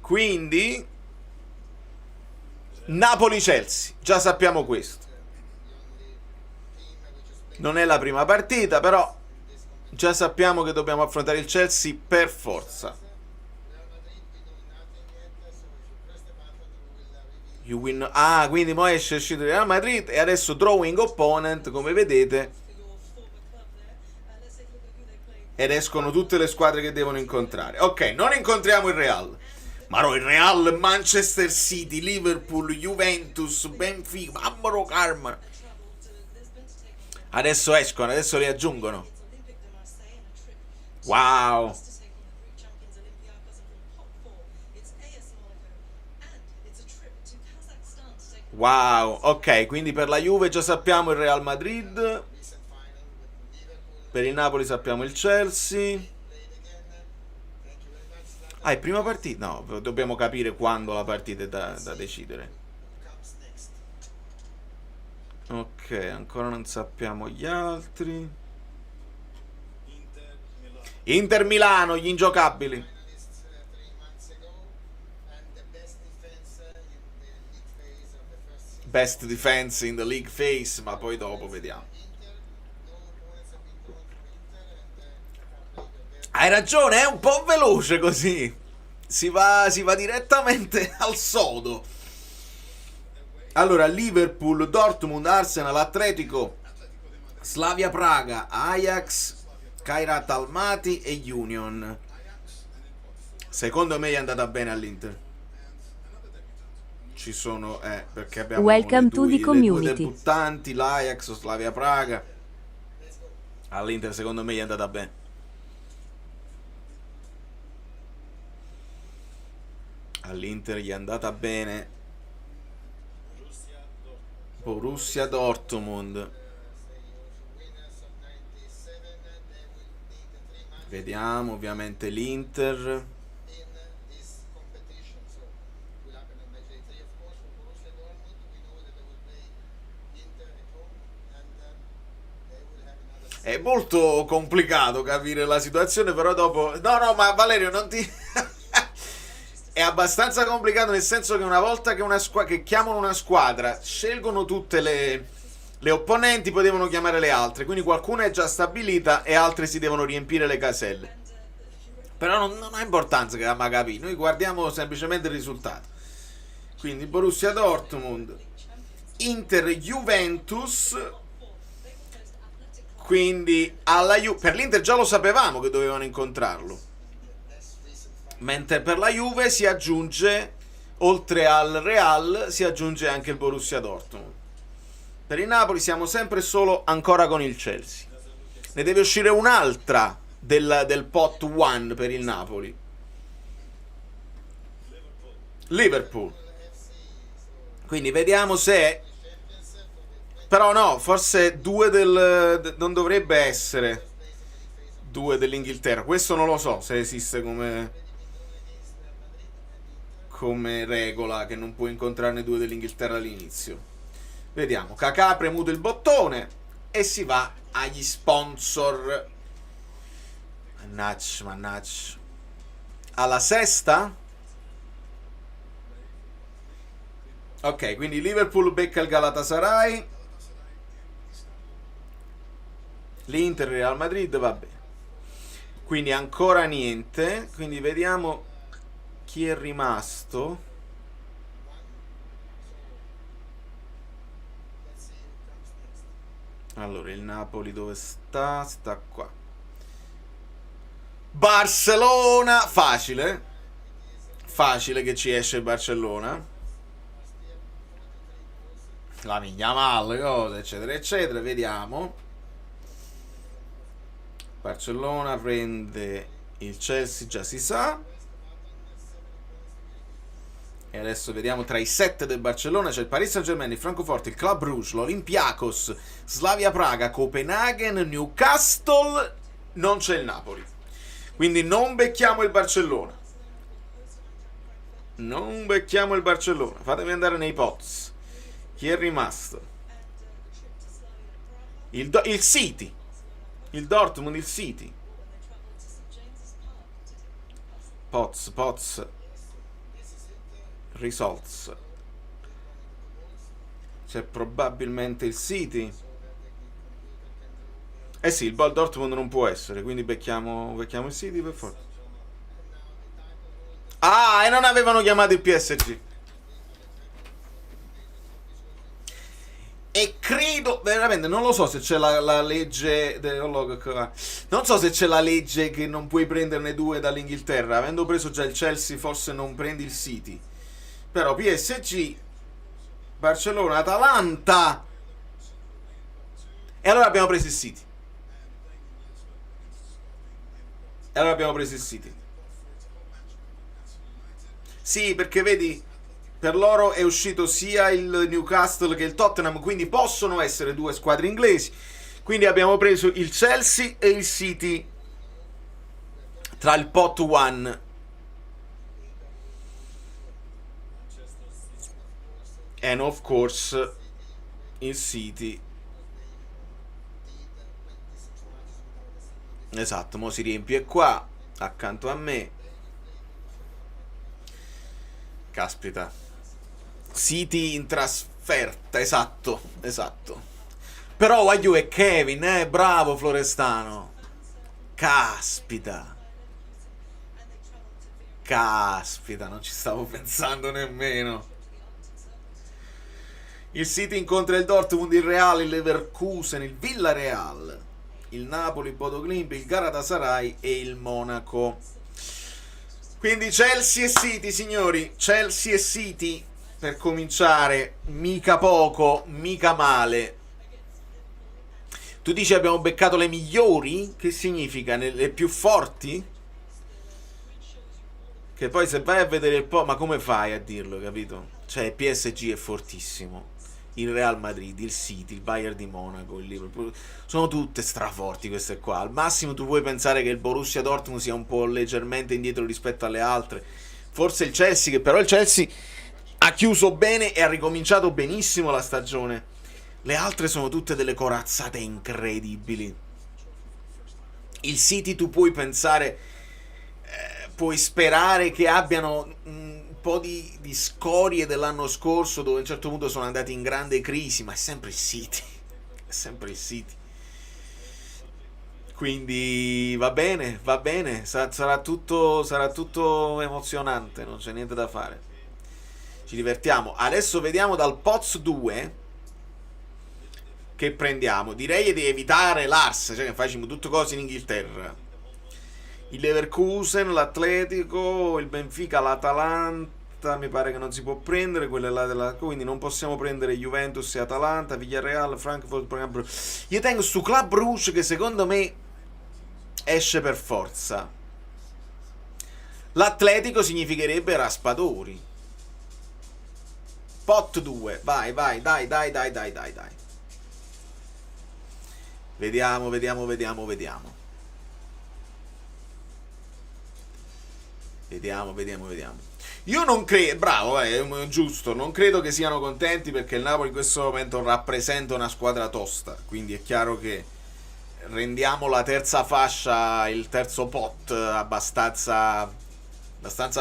Quindi Napoli-Chelsea, già sappiamo questo. Non è la prima partita, però già sappiamo che dobbiamo affrontare il Chelsea per forza. You win. Ah, quindi mo esce uscito il Real Madrid e adesso drawing opponent, come vedete. Ed escono tutte le squadre che devono incontrare. Ok, non incontriamo il Real. Ma no, il Real, Manchester City, Liverpool, Juventus, Benfica, Mammaro Karma. Adesso escono, adesso li aggiungono. Wow. Wow, ok, quindi per la Juve già sappiamo il Real Madrid. Per il Napoli sappiamo il Chelsea. Ah, è prima partita? No, dobbiamo capire quando la partita è da decidere. Ok, ancora non sappiamo gli altri. Inter Milano, gli ingiocabili. Best defense in the league phase, ma poi dopo vediamo. Hai ragione, è un po' veloce così. Si va direttamente al sodo. Allora, Liverpool, Dortmund, Arsenal, Atletico, Slavia Praga, Ajax, Kairat Almaty e Union. Secondo me è andata bene all'Inter. Ci sono, perché abbiamo Welcome to the community. Le due debuttanti, l'Ajax, Slavia Praga. All'Inter secondo me è andata bene. All'Inter gli è andata bene. Borussia Dortmund. Vediamo ovviamente l'Inter. È molto complicato capire la situazione, però dopo... No, ma Valerio, non ti... È abbastanza complicato, nel senso che una volta che chiamano una squadra, scelgono tutte le opponenti, poi devono chiamare le altre. Quindi qualcuna è già stabilita e altre si devono riempire le caselle. Però non ha importanza che la capì. Noi guardiamo semplicemente il risultato. Quindi Borussia Dortmund, Inter, Juventus... Quindi per l'Inter già lo sapevamo che dovevano incontrarlo. Mentre per la Juve si aggiunge, oltre al Real, si aggiunge anche il Borussia Dortmund. Per il Napoli siamo sempre solo ancora con il Chelsea. Ne deve uscire un'altra del pot 1 per il Napoli. Liverpool. Quindi vediamo se... Però no, forse due non dovrebbe essere due dell'Inghilterra. Questo non lo so se esiste come regola, che non puoi incontrarne due dell'Inghilterra all'inizio. Vediamo, Kakà ha premuto il bottone e si va agli sponsor. Mannaggia. Alla sesta? Ok, quindi Liverpool becca il Galatasaray. L'Inter, Real Madrid, va bene. Quindi ancora niente. Quindi vediamo chi è rimasto. Allora, il Napoli dove sta? Sta qua. Barcellona, facile. Facile che ci esce il Barcellona. La Yamal, cose, eccetera, eccetera. Vediamo. Barcellona prende il Chelsea, già si sa. E adesso vediamo tra i 7 del Barcellona c'è il Paris Saint-Germain, il Francoforte, il Club Brugge, l'Olympiakos, Slavia Praga, Copenaghen, Newcastle. Non c'è il Napoli. Quindi non becchiamo il Barcellona. Non becchiamo il Barcellona. Fatemi andare nei pots. Chi è rimasto? il City, il Dortmund, il City. Pots, results. C'è probabilmente il City. Eh sì, il Dortmund non può essere, quindi becchiamo il City per forza. Ah, e non avevano chiamato il PSG. E credo, veramente, non lo so se c'è la legge. Non so se c'è la legge che non puoi prenderne due dall'Inghilterra. Avendo preso già il Chelsea, forse non prendi il City. Però PSG, Barcellona, Atalanta. E allora abbiamo preso il City. Sì, perché vedi, per loro è uscito sia il Newcastle che il Tottenham, quindi possono essere due squadre inglesi. Quindi abbiamo preso il Chelsea e il City tra il pot one. And of course il City. Esatto, mo si riempie qua, accanto a me. Caspita. City in trasferta, esatto. Però Wagyu e Kevin, bravo Florestano. Caspita, non ci stavo pensando nemmeno. Il City incontra il Dortmund, il Real, il Leverkusen, il Villarreal, il Napoli, il Bodo Glimt, il Galatasaray e il Monaco. Quindi Chelsea e City, signori, Chelsea e City per cominciare, mica poco, mica male. Tu dici abbiamo beccato le migliori? Che significa? Le più forti? Che poi se vai a vedere il po', ma come fai a dirlo, capito? Cioè il PSG è fortissimo, il Real Madrid, il City, il Bayern di Monaco, il Liverpool, sono tutte straforti queste qua. Al massimo tu puoi pensare che il Borussia Dortmund sia un po' leggermente indietro rispetto alle altre, forse il Chelsea, che però il Chelsea ha chiuso bene e ha ricominciato benissimo la stagione. Le altre sono tutte delle corazzate incredibili. Il City tu puoi pensare, puoi sperare che abbiano un po' di scorie dell'anno scorso, dove a un certo punto sono andati in grande crisi, ma è sempre il City. È sempre il City. Quindi va bene, sarà tutto emozionante, non c'è niente da fare. Ci divertiamo. Adesso vediamo dal Poz 2 che prendiamo. Direi di evitare l'Ars, cioè che facciamo tutte cose in Inghilterra. Il Leverkusen, l'Atletico, il Benfica, l'Atalanta, mi pare che non si può prendere, quelle là quindi non possiamo prendere Juventus e Atalanta, Villarreal, Frankfurt. Io tengo su Club Rouge che secondo me esce per forza. L'Atletico significherebbe raspadori. Pot 2, vai, dai. Vediamo. Io non credo, bravo, è giusto, non credo che siano contenti perché il Napoli in questo momento rappresenta una squadra tosta, quindi è chiaro che rendiamo la terza fascia, il terzo pot abbastanza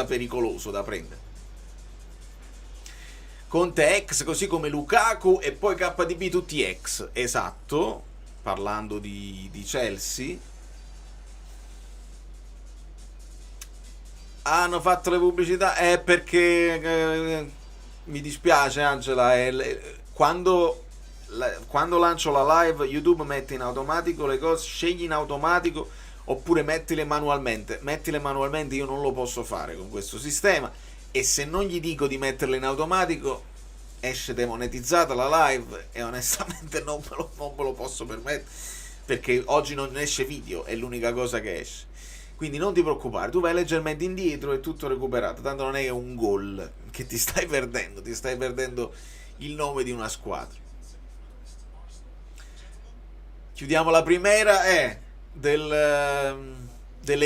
pericoloso da prendere. Conte ex, così come Lukaku e poi KDB tutti ex, esatto, parlando di Chelsea. Hanno fatto le pubblicità perché mi dispiace Angela, quando lancio la live YouTube mette in automatico le cose, scegli in automatico oppure mettile manualmente. Io non lo posso fare con questo sistema, e se non gli dico di metterle in automatico esce demonetizzata la live e onestamente non me lo posso permettere, perché oggi non esce video, è l'unica cosa che esce. Quindi non ti preoccupare, tu vai leggermente indietro e tutto recuperato, tanto non è un gol che ti stai perdendo il nome di una squadra. Chiudiamo la primera, delle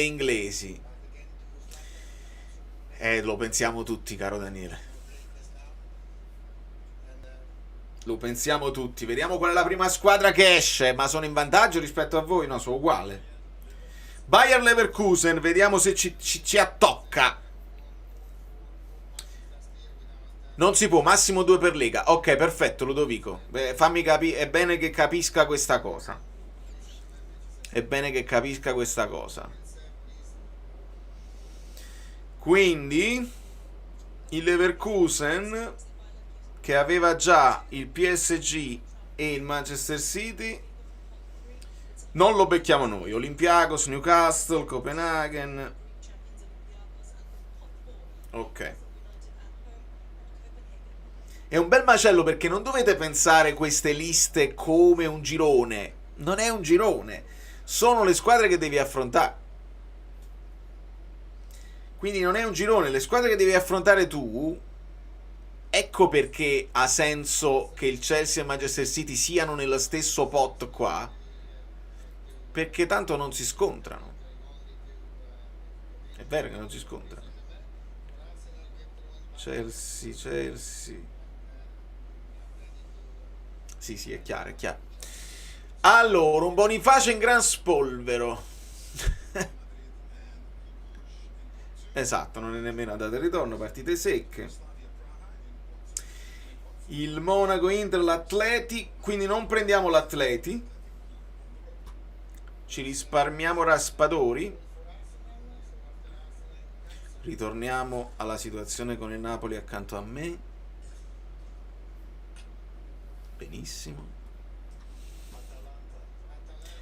inglesi. Lo pensiamo tutti, caro Daniele. Lo pensiamo tutti. Vediamo qual è la prima squadra che esce. Ma sono in vantaggio rispetto a voi? No, sono uguale. Bayer Leverkusen, vediamo se ci attocca. Non si può, massimo 2 per lega. Ok, perfetto, Ludovico. Fammi capire, è bene che capisca questa cosa. È bene che capisca questa cosa. Quindi il Leverkusen, che aveva già il PSG e il Manchester City, non lo becchiamo noi. Olympiacos, Newcastle, Copenaghen. Ok. È un bel macello, perché non dovete pensare queste liste come un girone. Non è un girone. Sono le squadre che devi affrontare. Quindi non è un girone. Le squadre che devi affrontare tu, ecco perché ha senso che il Chelsea e il Manchester City siano nello stesso pot qua, perché tanto non si scontrano. È vero che non si scontrano. Chelsea. Sì, è chiaro, è chiaro. Allora, un Bonifacio in gran spolvero. Esatto, non è nemmeno andata e ritorno, partite secche. Il Monaco, Inter, l'Atleti, quindi non prendiamo l'Atleti. Ci risparmiamo Raspadori. Ritorniamo alla situazione con il Napoli accanto a me. Benissimo.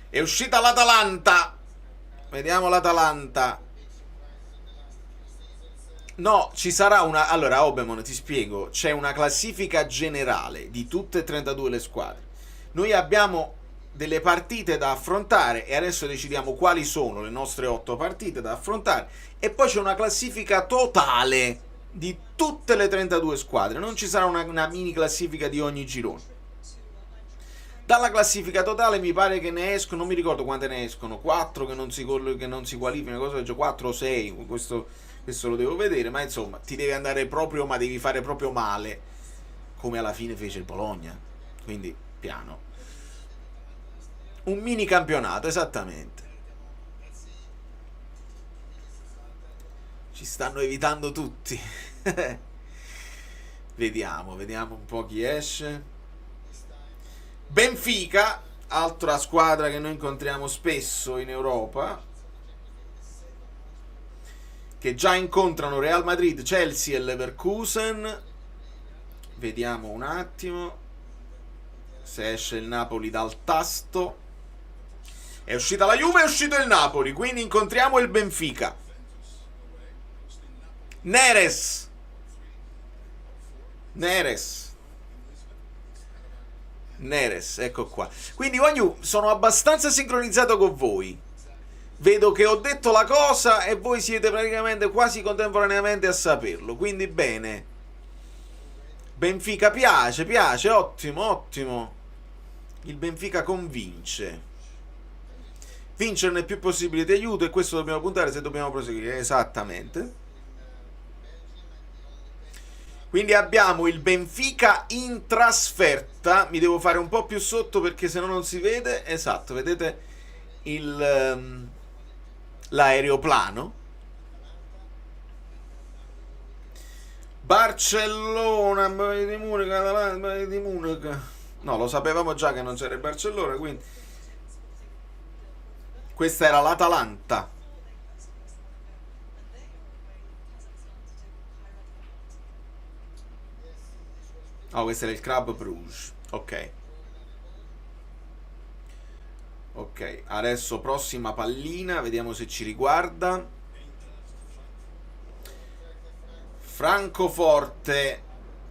È uscita l'Atalanta. Vediamo l'Atalanta. No, ci sarà una... Allora, Obemon, ti spiego. C'è una classifica generale di tutte e 32 le squadre. Noi abbiamo delle partite da affrontare e adesso decidiamo quali sono le nostre 8 partite da affrontare, e poi c'è una classifica totale di tutte le 32 squadre. Non ci sarà una mini classifica di ogni girone. Dalla classifica totale mi pare che ne escono, non mi ricordo quante ne escono, 4 che non si qualificano, cosa del genere, 4 o 6, questo lo devo vedere, ma insomma ti deve andare proprio, ma devi fare proprio male, come alla fine fece il Bologna. Quindi piano. Un mini campionato, esattamente. Ci stanno evitando tutti. Vediamo un po' chi esce. Benfica, altra squadra che noi incontriamo spesso in Europa, che già incontrano Real Madrid, Chelsea e Leverkusen. Vediamo un attimo se esce il Napoli dal tasto. È uscita la Juve, è uscito il Napoli, quindi incontriamo il Benfica. Neres, ecco qua. Quindi Wagyu, sono abbastanza sincronizzato con voi. Vedo che ho detto la cosa e voi siete praticamente quasi contemporaneamente a saperlo. Quindi bene. Benfica piace, ottimo. Il Benfica convince. Vincerne più possibili ti aiuto, e questo dobbiamo puntare se dobbiamo proseguire. Esattamente. Quindi abbiamo il Benfica in trasferta. Mi devo fare un po' più sotto perché se no non si vede. Esatto, vedete l'aeroplano. Barcellona, di Munich, Atalanta, di Munich. No, lo sapevamo già che non c'era il Barcellona, quindi questa era l'Atalanta. Oh, questo era il Club Bruges. Ok, adesso prossima pallina, vediamo se ci riguarda. Francoforte.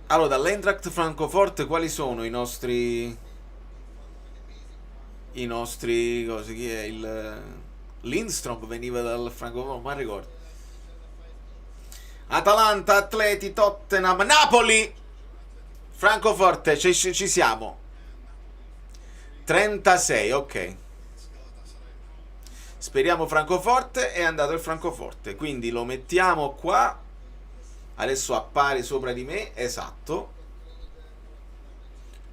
Allora, dall'Eintracht Francoforte quali sono i nostri cosa, chi è? Lindstrom veniva dal Francoforte, ma ricordo. Atalanta, Atleti, Tottenham, Napoli. Francoforte, ci siamo. 36, ok. Speriamo Francoforte. È andato il Francoforte, quindi lo mettiamo qua. Adesso appare sopra di me, esatto.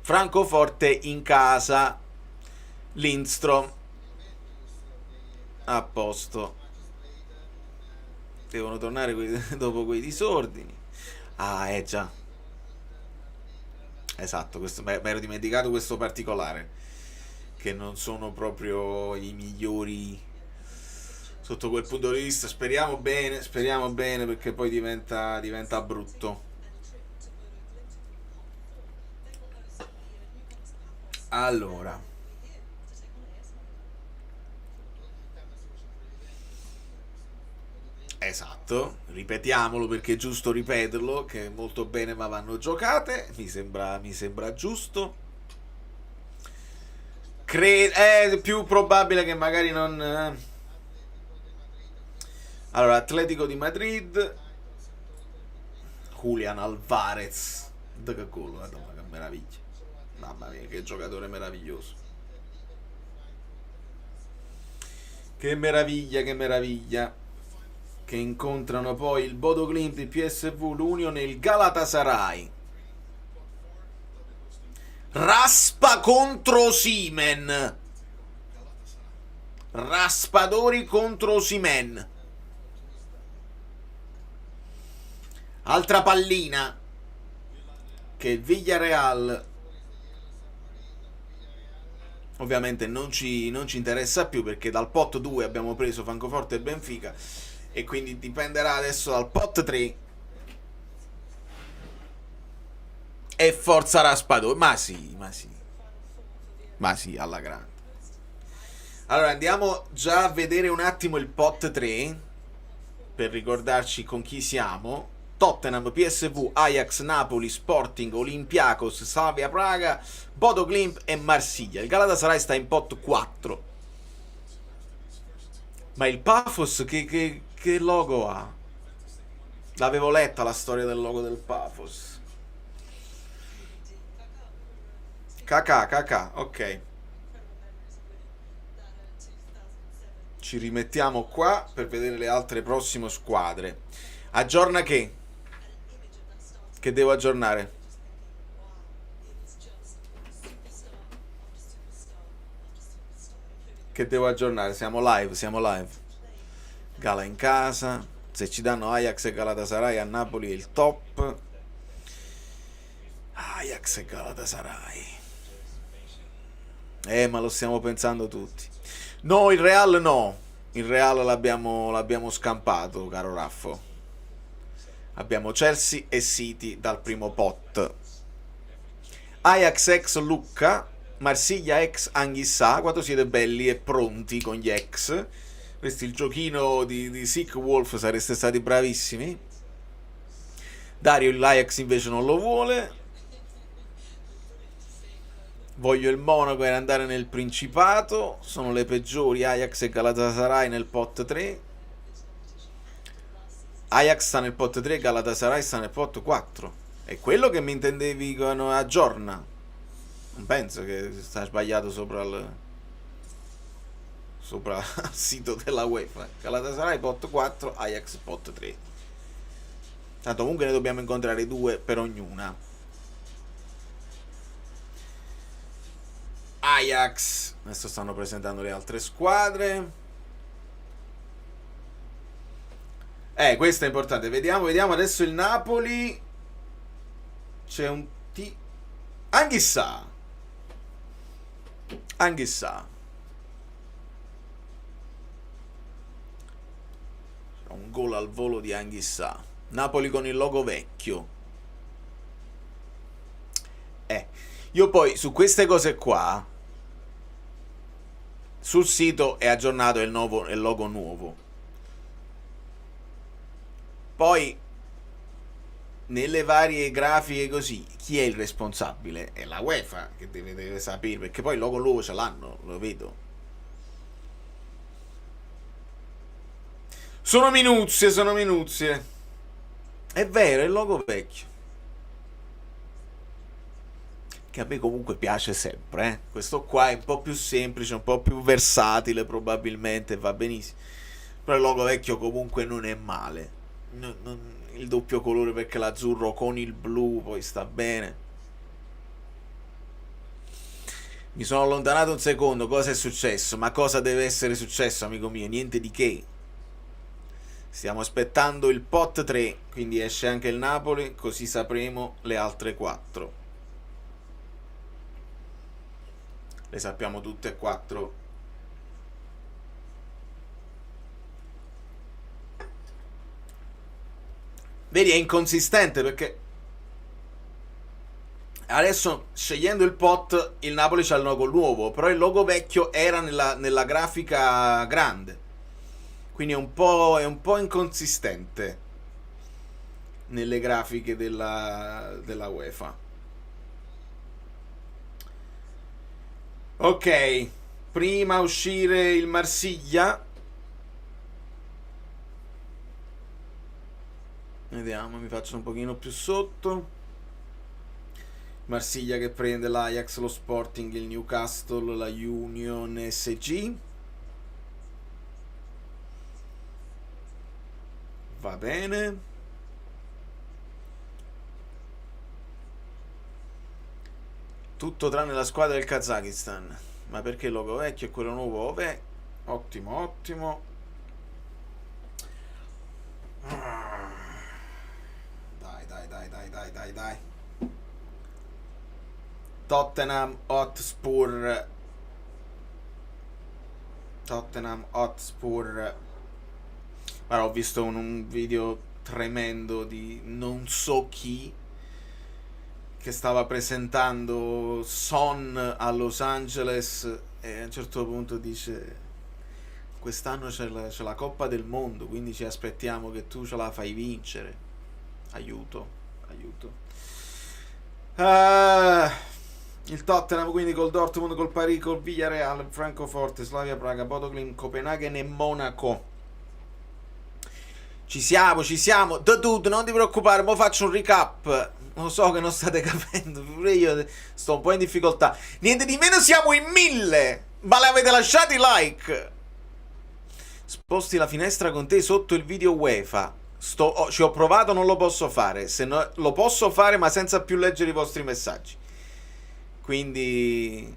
Francoforte in casa. Lindstrom a posto. Devono tornare dopo quei disordini. Ah, già. Esatto, mi ero dimenticato questo particolare. Che non sono proprio i migliori sotto quel punto di vista. Speriamo bene perché poi diventa brutto. Allora, esatto, ripetiamolo perché è giusto ripeterlo, che molto bene ma vanno giocate, mi sembra giusto. È più probabile che magari non... Allora, Atletico di Madrid, Julian Alvarez, che gol, Madonna, che meraviglia, mamma mia, che giocatore meraviglioso, che meraviglia, che incontrano poi il Bodo Glimt, il PSV, l'Union e il Galatasaray. Raspa contro Osimhen. Raspadori contro Osimhen. Altra pallina che il Villarreal ovviamente non ci interessa più, perché dal pot 2 abbiamo preso Francoforte e Benfica, e quindi dipenderà adesso dal pot 3 e forza Raspadori. Ma sì, alla grande. Allora andiamo già a vedere un attimo il pot 3 per ricordarci con chi siamo. Tottenham, PSV, Ajax, Napoli, Sporting, Olympiacos, Slavia Praga, Bodo Glimt e Marsiglia. Il Galatasaray sta in pot 4. Ma il Pafos che logo ha? L'avevo letta la storia del logo del Pafos. Kakà, ok. Ci rimettiamo qua per vedere le altre prossime squadre. Aggiorna che devo aggiornare? Che devo aggiornare? Siamo live. Gala in casa. Se ci danno Ajax e Galatasaray a Napoli è il top. Ajax e Galatasaray. Ma lo stiamo pensando tutti. No, il Real no. Il Real l'abbiamo scampato, caro Raffo. Abbiamo Chelsea e City dal primo pot. Ajax ex Lucca, Marsiglia ex Anghissà. Quanto siete belli e pronti con gli ex. Questo è il giochino di Sick Wolf, sareste stati bravissimi. Dario l'Ajax invece non lo vuole. Voglio il Monaco e andare nel Principato. Sono le peggiori Ajax e Galatasaray nel pot 3. Ajax sta nel pot 3, Galatasaray sta nel pot 4. È quello che mi intendevi con aggiorna? Non penso che sta sbagliato sopra il sito della UEFA. Galatasaray pot 4, Ajax pot 3. Tanto comunque ne dobbiamo incontrare 2 per ognuna. Ajax. Adesso stanno presentando le altre squadre. Questo è importante. Vediamo adesso il Napoli. C'è un Anghissà. Un gol al volo di Anghissà. Napoli con il logo vecchio. Io poi su queste cose qua sul sito è aggiornato il logo nuovo. Poi nelle varie grafiche così, chi è il responsabile? È la UEFA che deve sapere, perché poi il logo nuovo ce l'hanno, lo vedo. Sono minuzie. È vero, è il logo vecchio. Che a me comunque piace sempre, Questo qua è un po' più semplice, un po' più versatile probabilmente, va benissimo. Però il logo vecchio comunque non è male. Il doppio colore, perché l'azzurro con il blu poi sta bene. Mi sono allontanato un secondo, cosa è successo? Ma cosa deve essere successo, amico mio? Niente di che. Stiamo aspettando il pot 3, quindi esce anche il Napoli, così sapremo le altre 4. Le sappiamo tutte e 4. Vedi, è inconsistente perché adesso, scegliendo il pot, il Napoli c'ha il logo nuovo, però il logo vecchio era nella grafica grande. Quindi è un po' inconsistente nelle grafiche della UEFA. Ok, prima uscire il Marsiglia. Vediamo, mi faccio un pochino più sotto. Marsiglia che prende l'Ajax, lo Sporting, il Newcastle, la Union SG. Va bene. Tutto tranne la squadra del Kazakistan. Ma perché il logo vecchio e quello nuovo? Beh, ottimo, ottimo. Dai. Tottenham Hotspur. Guarda, ho visto un video tremendo di non so chi che stava presentando Son a Los Angeles e a un certo punto dice: quest'anno c'è la Coppa del Mondo, quindi ci aspettiamo che tu ce la fai vincere. Aiuto. Il Tottenham quindi col Dortmund, col Paris, col Villarreal, Francoforte, Slavia Praga, Bodo Glimt, Copenaghen e Monaco. Ci siamo. Dude, non ti preoccupare, mo faccio un recap. Lo so che non state capendo, pure io sto un po' in difficoltà. Niente di meno, siamo in 1000. Ma le avete lasciati like? Sposti la finestra con te sotto il video UEFA. Ci ho provato, non lo posso fare. Se no, lo posso fare, ma senza più leggere i vostri messaggi. Quindi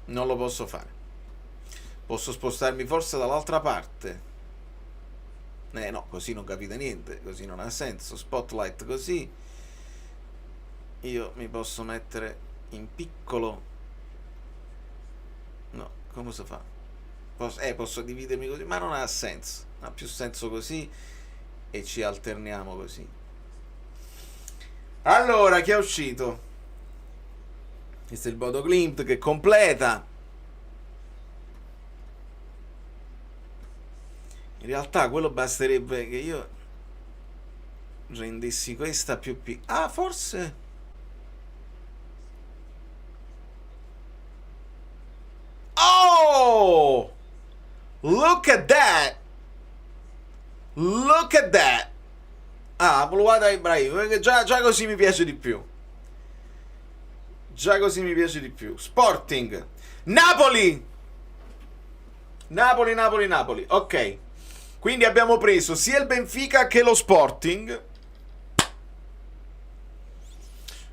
non lo posso fare. Posso spostarmi forse dall'altra parte. No, così non capite niente. Così non ha senso. Spotlight così. Io mi posso mettere in piccolo. No, come si fa? Posso dividermi così, ma non ha senso. Ha più senso così. E ci alterniamo così. Allora, che è uscito? Questo è il Bodo Glimt che completa. In realtà quello basterebbe che io rendessi questa più piccola. Ah, forse. Oh! Look at that! Ah, provate ai bravi, perché già così mi piace di più. Sporting. Napoli. Ok. Quindi abbiamo preso sia il Benfica che lo Sporting.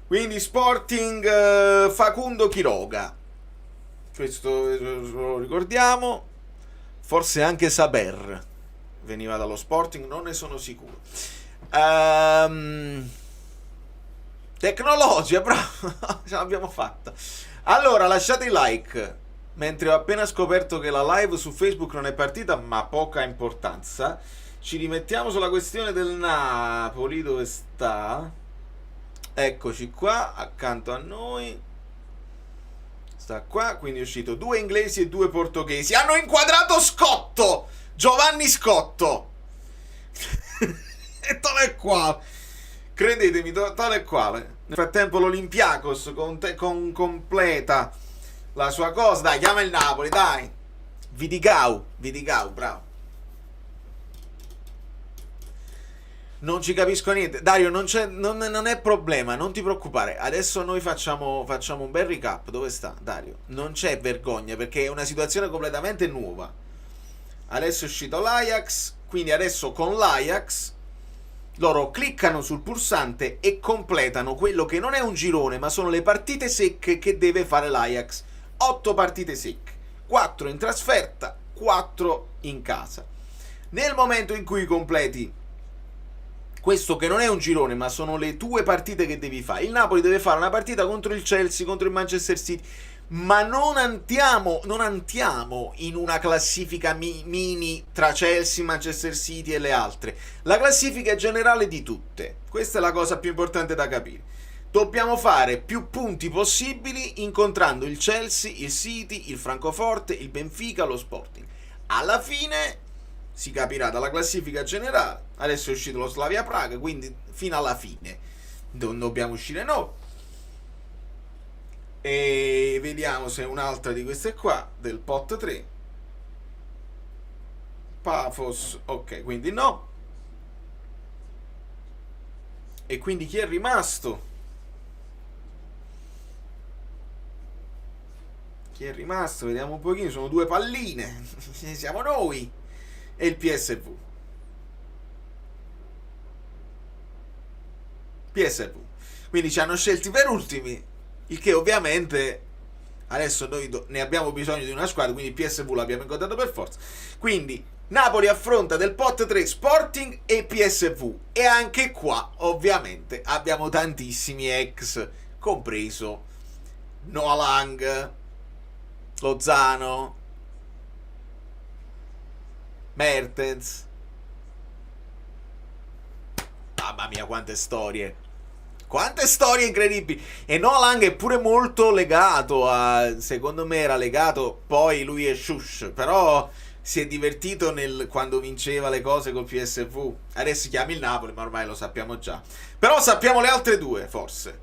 Quindi Sporting, Facundo Quiroga. Questo lo ricordiamo. Forse anche Saber veniva dallo Sporting, non ne sono sicuro. Tecnologia, bravo. Ce l'abbiamo fatta. Allora, lasciate il like. Mentre ho appena scoperto che la live su Facebook non è partita, ma poca importanza. Ci rimettiamo sulla questione del Napoli. Dove sta? Eccoci qua, accanto a noi. Sta qua, quindi è uscito 2 inglesi e 2 portoghesi. Hanno inquadrato Scotto! Giovanni Scotto! E tale e quale. Credetemi, tale e quale. Nel frattempo l'Olympiakos completa la sua cosa. Dai, chiama il Napoli, dai. Vidigau, bravo. Non ci capisco niente. Dario, non è problema, non ti preoccupare. Adesso noi facciamo un bel recap. Dove sta Dario? Non c'è vergogna, perché è una situazione completamente nuova. Adesso è uscito l'Ajax, quindi adesso con l'Ajax loro cliccano sul pulsante e completano quello che non è un girone, ma sono le partite secche che deve fare l'Ajax 8 partite secche, 4 in trasferta, 4 in casa. Nel momento in cui completi questo, che non è un girone ma sono le tue partite che devi fare, il Napoli deve fare una partita contro il Chelsea, contro il Manchester City, ma non andiamo in una classifica mini tra Chelsea, Manchester City e le altre. La classifica è generale di tutte, questa è la cosa più importante da capire. Dobbiamo fare più punti possibili incontrando il Chelsea, il City, il Francoforte, il Benfica, lo Sporting. Alla fine si capirà dalla classifica generale. Adesso è uscito lo Slavia Praga, quindi fino alla fine non dobbiamo uscire noi. E vediamo se è un'altra di queste qua del pot 3. Pafos, ok, quindi no. E quindi chi è rimasto? Chi è rimasto? Vediamo un pochino, sono 2 palline. Siamo noi e il PSV. Quindi ci hanno scelti per ultimi, il che ovviamente adesso noi ne abbiamo bisogno di una squadra, quindi PSV l'abbiamo incontrato per forza. Quindi Napoli affronta del pot 3 Sporting e PSV, e anche qua ovviamente abbiamo tantissimi ex, compreso Noah Lang, Lozano, Mertens. Mamma mia, quante storie incredibili. E Noah Lang è pure molto legato secondo me era legato, poi lui è shush, però si è divertito quando vinceva le cose col PSV. Adesso si chiama il Napoli, ma ormai lo sappiamo già. Però sappiamo le altre due, forse.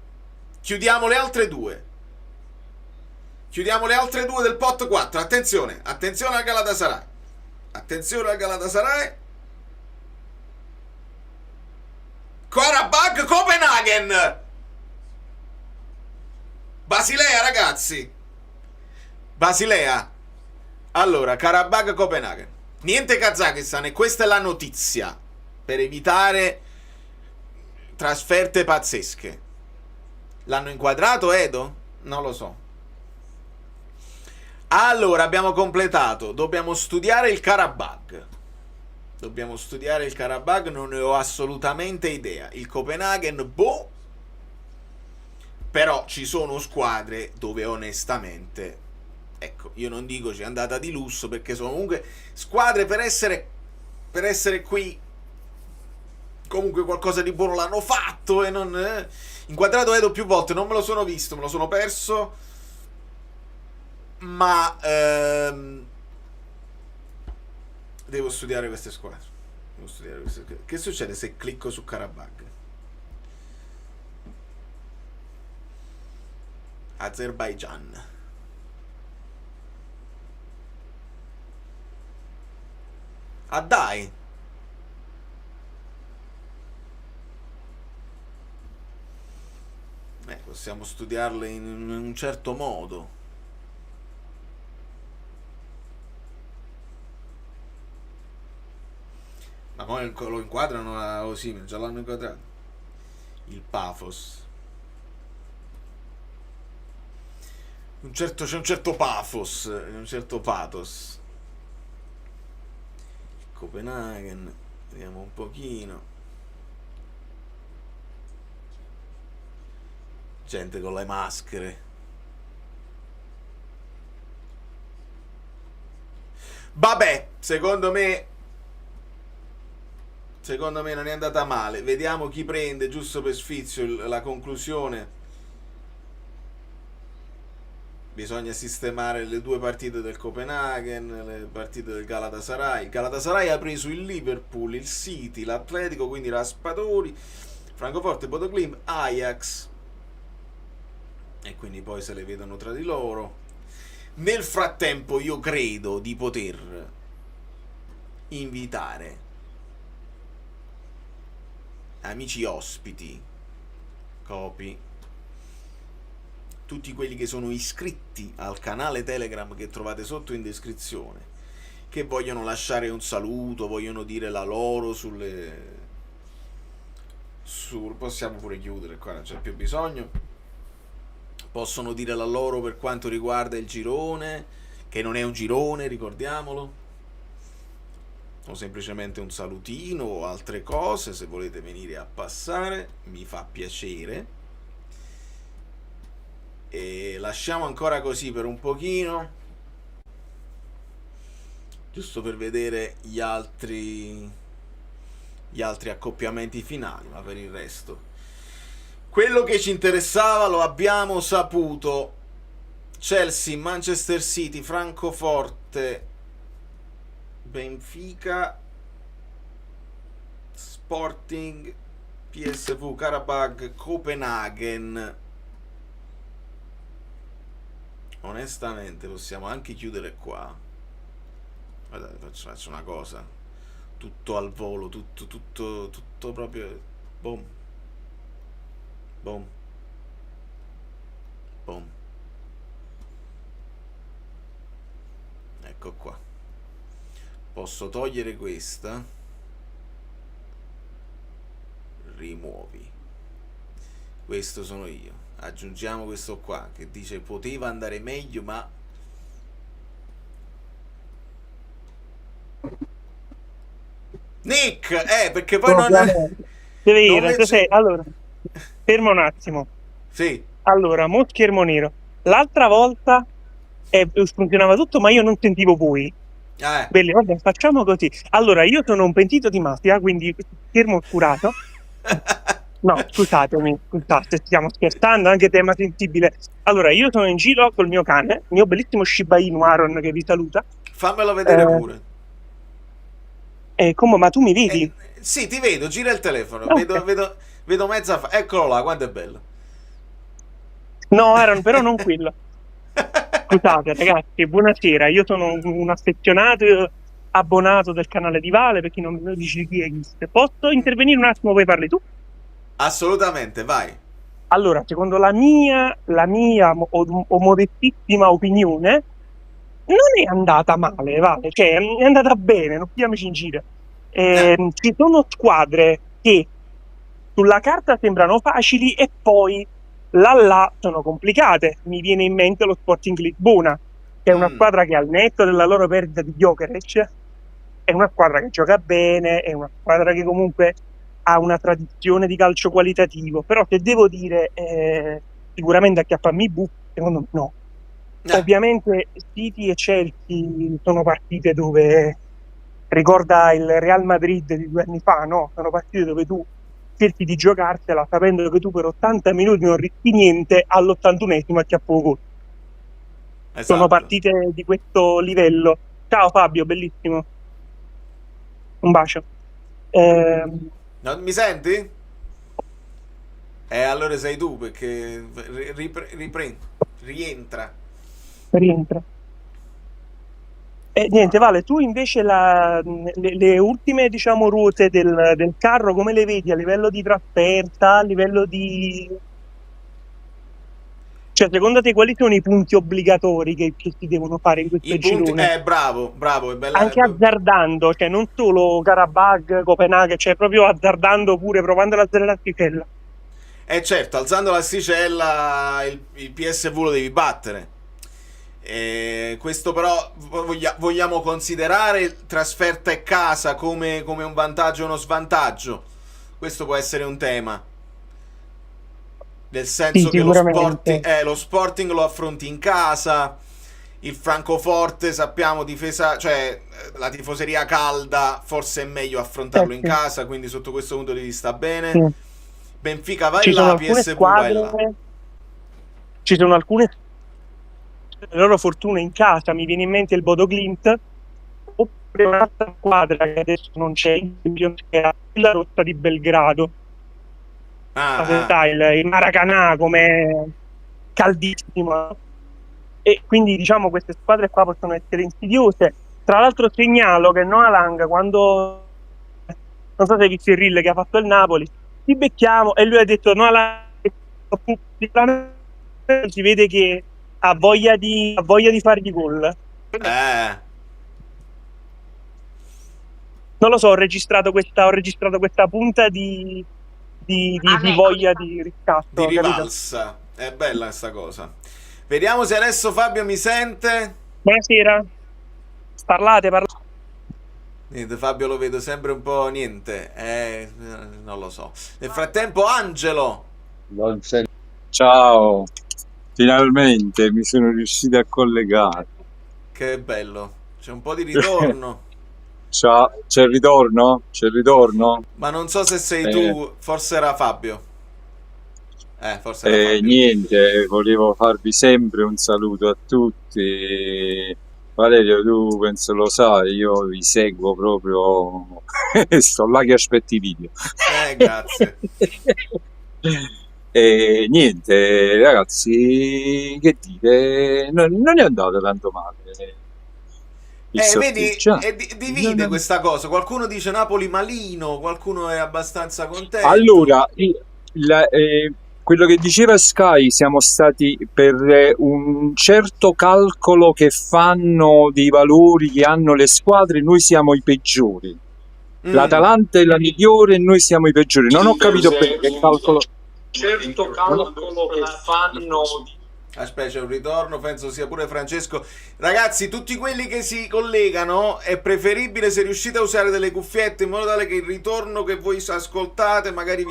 Chiudiamo le altre due del pot 4. Attenzione al Galatasaray. Qarabag Copenaghen. Basilea, ragazzi. Allora, Qarabag Copenaghen. Niente Kazakistan, e questa è la notizia per evitare trasferte pazzesche. L'hanno inquadrato, Edo? Non lo so. Allora, abbiamo completato. Dobbiamo studiare il Qarabag. Non ne ho assolutamente idea. Il Copenaghen, boh. Però ci sono squadre dove onestamente, ecco, io non dico ci è andata di lusso, perché sono comunque squadre per essere qui. Comunque qualcosa di buono l'hanno fatto, e non inquadrato Edo più volte, non me lo sono visto, me lo sono perso. Ma devo studiare queste squadre. Che succede se clicco su Qarabag? Azerbaijan. Ah, dai. Possiamo studiarle in un certo modo. Ma poi lo inquadrano a Osimhen, già l'hanno inquadrato. Il Pafos. C'è un certo pathos, un certo pathos. Copenaghen, vediamo un pochino. Gente con le maschere. Vabbè, secondo me non è andata male. Vediamo chi prende, giusto per sfizio, la conclusione. Bisogna sistemare le 2 partite del Copenaghen, le partite del Galatasaray. Il Galatasaray ha preso il Liverpool, il City, l'Atletico, quindi Raspadori, Francoforte, Bodo Glimt, Ajax. E quindi poi se le vedono tra di loro. Nel frattempo io credo di poter invitare amici ospiti, copy, tutti quelli che sono iscritti al canale Telegram che trovate sotto in descrizione, che vogliono lasciare un saluto, vogliono dire la loro possiamo pure chiudere qua, non c'è più bisogno. possono dire la loro per quanto riguarda il girone, che non è un girone, ricordiamolo, o semplicemente un salutino o altre cose. Se volete venire a passare, mi fa piacere. E lasciamo ancora così per un pochino, giusto per vedere gli altri accoppiamenti finali, ma per il resto quello che ci interessava lo abbiamo saputo. Chelsea, Manchester City, Francoforte, Benfica, Sporting, PSV, Karabakh, Copenaghen. Onestamente possiamo anche chiudere qua. Guardate, faccio una cosa, tutto al volo, tutto proprio, boom, boom, boom. Ecco qua. Posso togliere questa, rimuovi, questo sono io, aggiungiamo questo qua che dice poteva andare meglio, ma Nick, perché poi non Deve non dire, legge... allora, fermo un attimo. Sì. Allora, mo schermo nero. L'altra volta funzionava tutto, ma io non sentivo voi. Belli, vabbè, facciamo così. Allora, io sono un pentito di mafia, quindi schermo oscurato. No, scusate, stiamo scherzando, anche tema sensibile. Allora, io sono in giro col mio cane, il mio bellissimo Shiba Inu Aaron che vi saluta. Fammelo vedere pure. Come, ma tu mi vedi? Sì, ti vedo, gira il telefono, Okay. vedo mezza eccolo là, quanto è bello. No, Aaron, però non quello. Scusate ragazzi, buonasera, io sono un affezionato abbonato del canale di Vale, per chi non mi dice chi esiste. Posso intervenire un attimo, poi parli tu? Assolutamente, vai. Allora, secondo la mia modestissima opinione, non è andata male, Vale, cioè è andata bene, non pigliamoci in giro. Ci sono squadre che sulla carta sembrano facili e poi là sono complicate. Mi viene in mente lo Sporting Lisbona, che è una squadra che al netto della loro perdita di Gyökeres è una squadra che gioca bene, è una squadra che comunque ha una tradizione di calcio qualitativo, però se devo dire sicuramente acchiapparmi bu, secondo me no. Ovviamente City e Chelsea sono partite dove ricorda il Real Madrid di 2 anni fa, no? Sono partite dove tu cerchi di giocartela sapendo che tu per 80 minuti non rischi niente, all'81esimo acchiappo gol. Esatto. Sono partite di questo livello. Ciao Fabio, bellissimo. Un bacio. Non mi senti? Allora sei tu, perché rientra. Niente, Vale, tu invece le ultime, diciamo, ruote del carro come le vedi a livello di trasferta, a livello di... Cioè, secondo te quali sono i punti obbligatori che si devono fare in questo girone? Bravo, è bella. Anche azzardando, cioè non solo Karabakh, Copenaghen, cioè proprio azzardando pure, provando ad alzare l'asticella. Certo, alzando l'asticella il PSV lo devi battere. Questo però vogliamo considerare trasferta e casa come un vantaggio o uno svantaggio. Questo può essere un tema, nel senso che lo Sporting lo affronti in casa, il Francoforte sappiamo difesa, cioè la tifoseria calda, forse è meglio affrontarlo in casa, quindi sotto questo punto di vista bene. Benfica vai là, PSV vai là. Ci sono alcune le loro fortune in casa, mi viene in mente il Bodo Glimt, oppure un'altra squadra che adesso non c'è in Champions, che è la Rossa di Belgrado. Il Maracanã come caldissimo, e quindi diciamo queste squadre qua possono essere insidiose. Tra l'altro segnalo che Noah Lang, quando non so se hai visto il reel che ha fatto il Napoli, ci becchiamo e lui ha detto Noah Lang, si vede che ha voglia di fargli gol. Non lo so, ho registrato questa punta di voglia di riscatto, di rivalsa. È bella sta cosa. Vediamo se adesso Fabio mi sente. Buonasera. Parlate. Niente, Fabio lo vedo sempre un po' niente. Non lo so. Nel frattempo, Angelo. Non sento. Ciao, finalmente mi sono riuscito a collegare. Che bello. C'è un po' di ritorno. Ciao, c'è il ritorno? C'è il ritorno? Ma non so se sei tu. Forse era Fabio. Forse era Fabio. Niente, volevo farvi sempre un saluto a tutti. Valerio, tu penso lo sai, io vi seguo proprio. Sto là che aspetti i video. Grazie. E niente, ragazzi, che dire, non è andato tanto male. Vedi, divide questa cosa. Qualcuno dice Napoli malino, qualcuno è abbastanza contento. Allora, quello che diceva Sky, siamo stati per un certo calcolo che fanno dei valori che hanno le squadre, noi siamo i peggiori. L'Atalanta è la migliore e noi siamo i peggiori. Non ho capito bene che calcolo. Certo calcolo che fanno. Aspetta, c'è un ritorno, penso sia pure Francesco. Ragazzi, tutti quelli che si collegano, è preferibile se riuscite a usare delle cuffiette in modo tale che il ritorno che voi ascoltate magari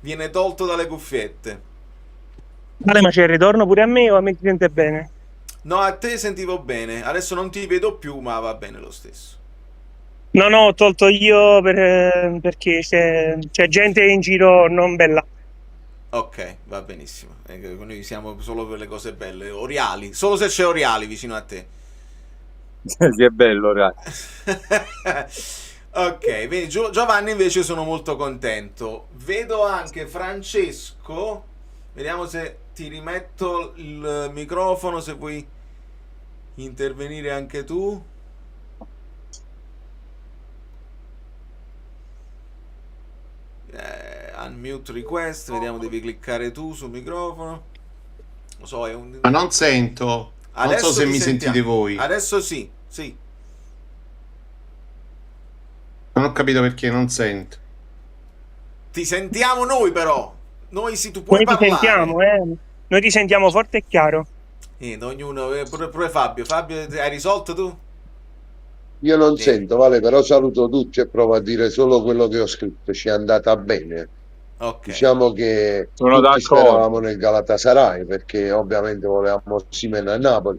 viene tolto dalle cuffiette. Vale, ma c'è il ritorno pure a me o a me ti sente bene? No, a te sentivo bene. Adesso non ti vedo più, ma va bene lo stesso. No, ho tolto io perché c'è gente in giro non bella. Ok, va benissimo. Noi siamo solo per le cose belle. Oriali, solo se c'è Oriali vicino a te. Che bello, ragazzi. Ok, vedi, Giovanni invece sono molto contento. Vedo anche Francesco. Vediamo se ti rimetto il microfono, se vuoi intervenire anche tu. Unmute request, vediamo, devi cliccare tu sul microfono. Lo so, Ma non sento. Non so se mi sentite voi. Adesso sì. Non ho capito perché non sento. Ti sentiamo noi però. Tu puoi parlare. Noi ti sentiamo, Noi ti sentiamo forte e chiaro. Ognuno, pure Fabio. Fabio, hai risolto tu? Io non sento, Vale, però saluto tutti e provo a dire solo quello che ho scritto. Ci è andata bene. Okay. Diciamo che sono tutti speravamo nel Galatasaray perché ovviamente volevamo Osimhen a Napoli.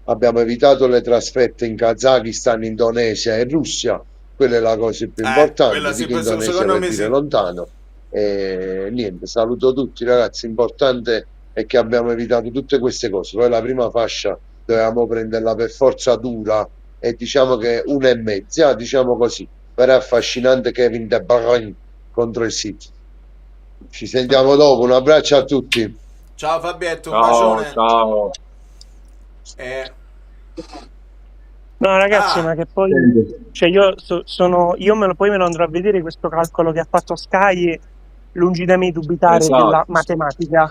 Abbiamo evitato le trasferte in Kazakistan, Indonesia e Russia. Quella è la cosa più importante. Dico Indonesia per dire lontano. E niente, saluto tutti ragazzi. Importante è che abbiamo evitato tutte queste cose. Poi la prima fascia dovevamo prenderla per forza dura e diciamo che 1,5, diciamo così. Però è affascinante Kevin De Bruyne contro il City. Ci sentiamo dopo, un abbraccio a tutti. Ciao Fabietto, un bacione. Ciao. No ragazzi, ma che poi cioè io poi me lo andrò a vedere questo calcolo che ha fatto Sky e lungi da me dubitare della matematica,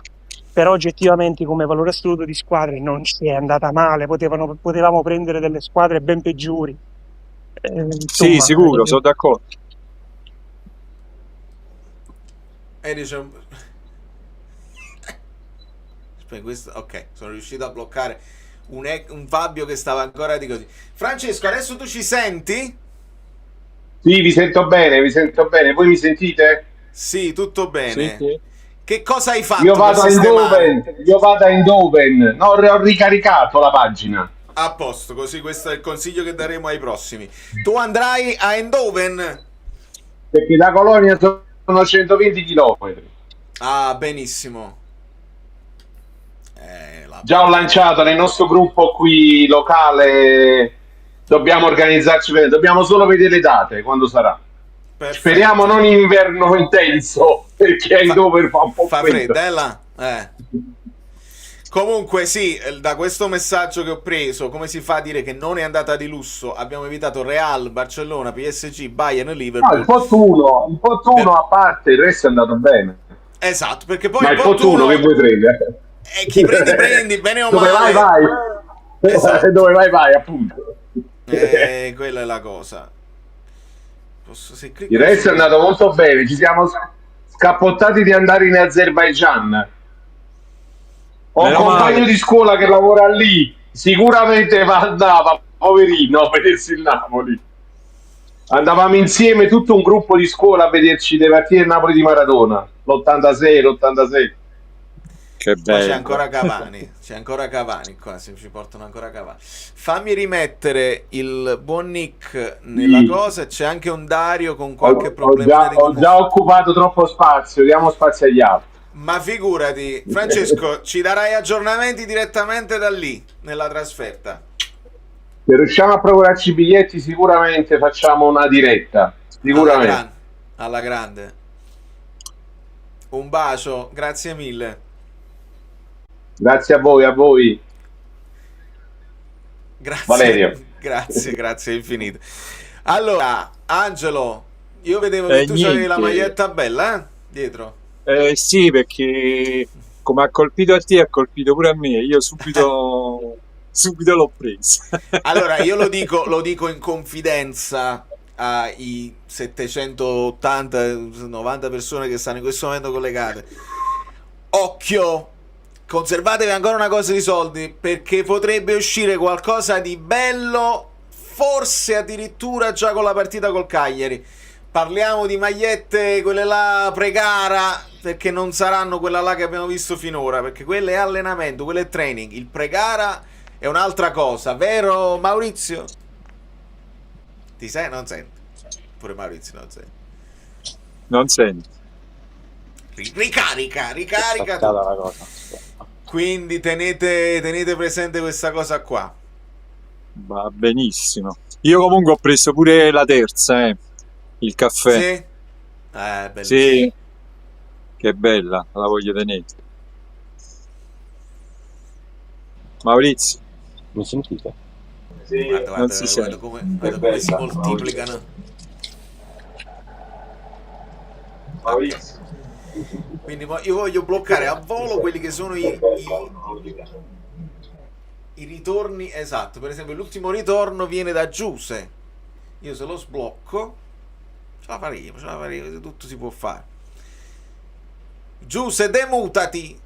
però oggettivamente come valore assoluto di squadre non ci è andata male, potevamo prendere delle squadre ben peggiori. Insomma, sì, sicuro, sono d'accordo. Ok, sono riuscito a bloccare un Fabio che stava ancora di così. Francesco, adesso tu ci senti? Sì, vi sento bene. Voi mi sentite? Sì, tutto bene. Sì. Che cosa hai fatto? Io vado a Eindhoven. No, ho ricaricato la pagina. A posto, così questo è il consiglio che daremo ai prossimi. Tu andrai a Eindhoven? Perché da Colonia sono 120 km. Ah, benissimo. Già ho lanciato nel nostro gruppo qui locale. Dobbiamo organizzarci bene. Dobbiamo solo vedere le date, quando sarà. Perfetto. Speriamo non inverno intenso, perché a Eindhoven fa un po' fredda. Comunque sì, da questo messaggio che ho preso, come si fa a dire che non è andata di lusso? Abbiamo evitato Real, Barcellona, PSG, Bayern e Liverpool. No, il pot 1 a parte, il resto è andato bene. Esatto, perché poi ma il pot 1 che vuoi prendere? Chi prendi, bene o dove male. Vai. Esatto. Dove vai, appunto. Quella è la cosa. Il resto è andato molto bene, ci siamo scappottati di andare in Azerbaigian. Ho un compagno di scuola che lavora lì, sicuramente andava, poverino, a vedersi il Napoli. Andavamo insieme tutto un gruppo di scuola a vederci le partite del Napoli di Maradona, l'86, l'86. Che bello. C'è ancora Cavani qua, se ci portano ancora Cavani. Fammi rimettere il buon Nick nella cosa, c'è anche un Dario con qualche problema. Ho già occupato troppo spazio, diamo spazio agli altri. Ma figurati, Francesco, ci darai aggiornamenti direttamente da lì, nella trasferta. Se riusciamo a procurarci i biglietti sicuramente facciamo una diretta, sicuramente. Alla grande. Un bacio, grazie mille. Grazie a voi. Grazie, Valerio. Grazie infinite. Allora, Angelo, io vedevo che tu c'avevi la maglietta bella, dietro. Sì, perché come ha colpito a te, ha colpito pure a me. Io subito l'ho presa. Allora, io lo dico in confidenza ai 780-90 persone che stanno in questo momento collegate. Occhio! Conservatevi ancora una cosa di soldi, perché potrebbe uscire qualcosa di bello, forse addirittura già con la partita col Cagliari. Parliamo di magliette, quelle là pre-gara, perché non saranno quella là che abbiamo visto finora, perché quelle è allenamento, quello è training. Il pre-gara è un'altra cosa, vero Maurizio? Ti sei? Non senti. Pure Maurizio non sente. Non senti. Ricarica la cosa. Quindi tenete presente questa cosa qua. Va benissimo. Io comunque ho preso pure la terza, il caffè. Sì? Bellissimo. Sì. Che bella, la voglio tenere. Maurizio. Mi sentite? Sì. Guarda come si moltiplicano. Maurizio. Quindi io voglio bloccare a volo quelli che sono i ritorni. Esatto, per esempio l'ultimo ritorno viene da Giuse. Io se lo sblocco ce la faremo, tutto si può fare. Giuse, demutati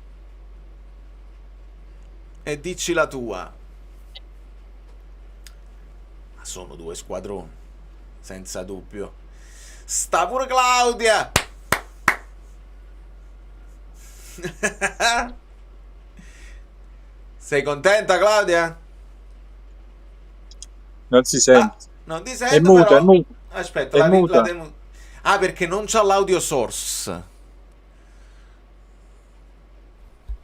e dici la tua. Ma sono due squadroni, senza dubbio. Sta pure Claudia. Sei contenta, Claudia? Non si sente. Non ti sento, è muta, però. è muta. Aspetta, è muta. Perché non c'ha l'audio source.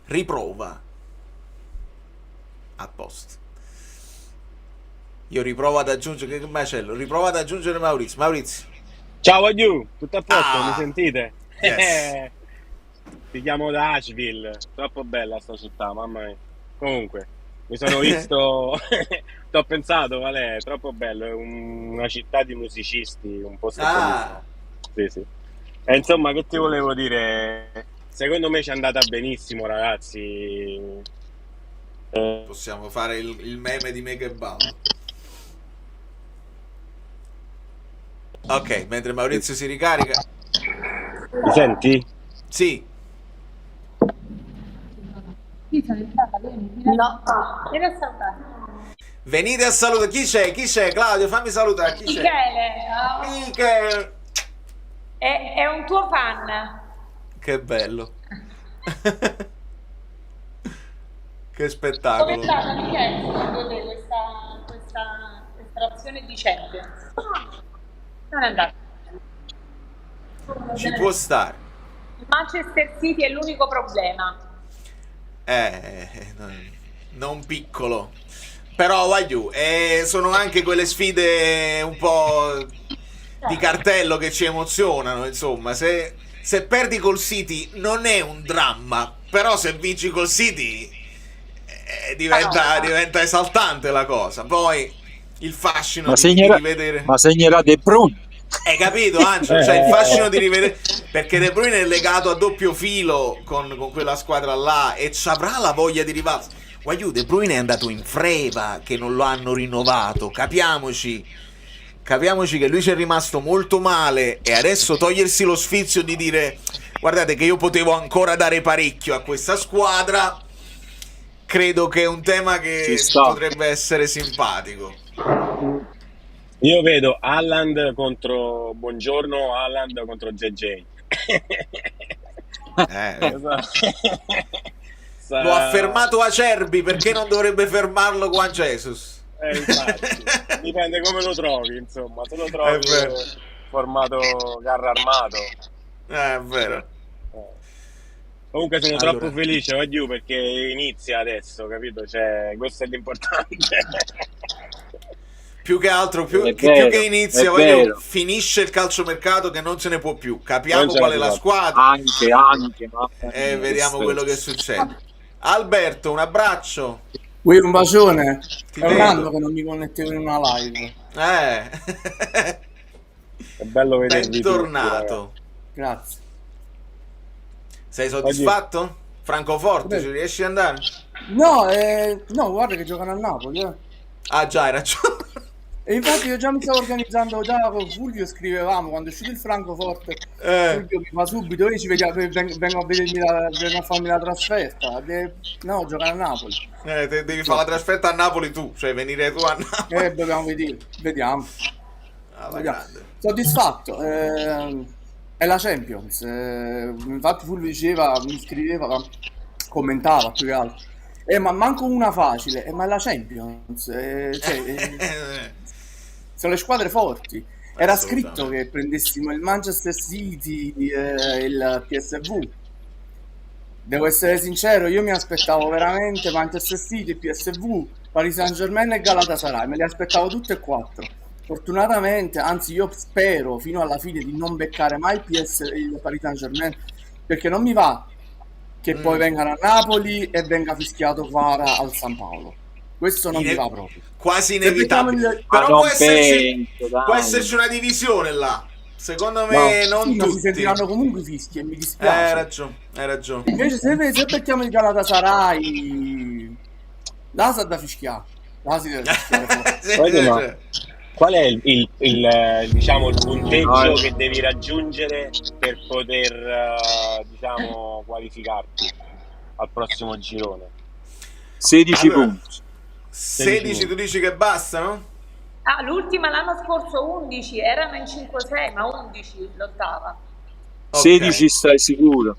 Riprova. A posto. Io riprovo ad aggiungere. Che macello. Riprovo ad aggiungere Maurizio. Ciao Agliù, tutto a posto? Mi sentite? Yes. Ti chiamo da Asheville, troppo bella sta città, mamma mia. Comunque, mi sono visto, ti ho pensato, Vale, è troppo bello, è una città di musicisti, un posto bellissimo. Sì. E insomma, che ti volevo dire? Secondo me ci è andata benissimo, ragazzi. Possiamo fare il meme di Mega Ball. Ok, mentre Maurizio si ricarica. Mi senti? Sì. No, vieni a salutare. Venite a salutare. Chi c'è? Claudio, fammi salutare. Chi c'è? Michele. È un tuo fan. Che bello. Che spettacolo. Come è stata, Michele, secondo te questa estrazione di Champions? Non è andata. Ci può stare. Manchester City è l'unico problema. Non piccolo. Però voglio, sono anche quelle sfide un po' di cartello che ci emozionano, insomma. Se perdi col City non è un dramma, però se vinci col City diventa esaltante la cosa. Poi il fascino di rivedere. Ma segnerà De Bruyne. Hai capito, Angelo? Cioè il fascino di rivedere, perché De Bruyne è legato a doppio filo con quella squadra là e ci avrà la voglia di rivalsa. Guagliù, De Bruyne è andato in freva che non lo hanno rinnovato. Capiamoci che lui ci è rimasto molto male e adesso togliersi lo sfizio di dire guardate che io potevo ancora dare parecchio a questa squadra credo che è un tema che potrebbe essere simpatico. Io vedo Haaland contro Buongiorno, Haaland contro JJ. L'ho affermato Acerbi, perché non dovrebbe fermarlo Juan Jesus? Infatti, dipende come lo trovi, insomma. Se lo trovi formato carro armato, è vero. Comunque sono troppo felice oggi perché inizia adesso, capito? Cioè, questo è l'importante. Più che altro, più che inizia, finisce il calciomercato, che non se ne può più. Capiamo qual è la squadra. Anche. E vediamo quello che succede. Alberto, un abbraccio. Un bacione. È un anno che non mi connettevo in una live. È bello vedervi. Bentornato. Grazie. Sei soddisfatto? Francoforte, ci riesci ad andare? No, guarda che giocano a Napoli. Ah già, hai ragione. E infatti io già mi stavo organizzando, già con Fulvio scrivevamo, quando è uscito il Francoforte, Fulvio mi fa subito, io ci vediamo, vengo a farmi la trasferta. No, giocare a Napoli. Devi fare la trasferta a Napoli tu, cioè venire tu a Napoli. Dobbiamo vedere, vediamo. Soddisfatto, è la Champions, infatti Fulvio diceva, mi scriveva, commentava più che altro. Ma manco una facile, ma è la Champions, sono le squadre forti. Era scritto che prendessimo il Manchester City, il PSV. Devo essere sincero, io mi aspettavo veramente Manchester City, PSV, Paris Saint-Germain e Galatasaray, me li aspettavo tutte e quattro. Fortunatamente, anzi io spero fino alla fine di non beccare mai il Paris Saint-Germain, perché non mi va che poi vengano a Napoli e venga fischiato Kvara al San Paolo. Questo non mi va proprio. Quasi inevitabile. Però può esserci una divisione là. Secondo me non tutti. Si sentiranno comunque i fischi e mi dispiace. Hai ragione. Invece se becchiamo il Galatasaray, là sa da fischiare. Là si deve fischiare. Qual è il punteggio che devi raggiungere per poter qualificarti al prossimo girone? 16 punti. 16 tu dici che bastano? L'ultima l'anno scorso 11, erano in 5-6, ma 11 l'ottava. 16 stai sicuro?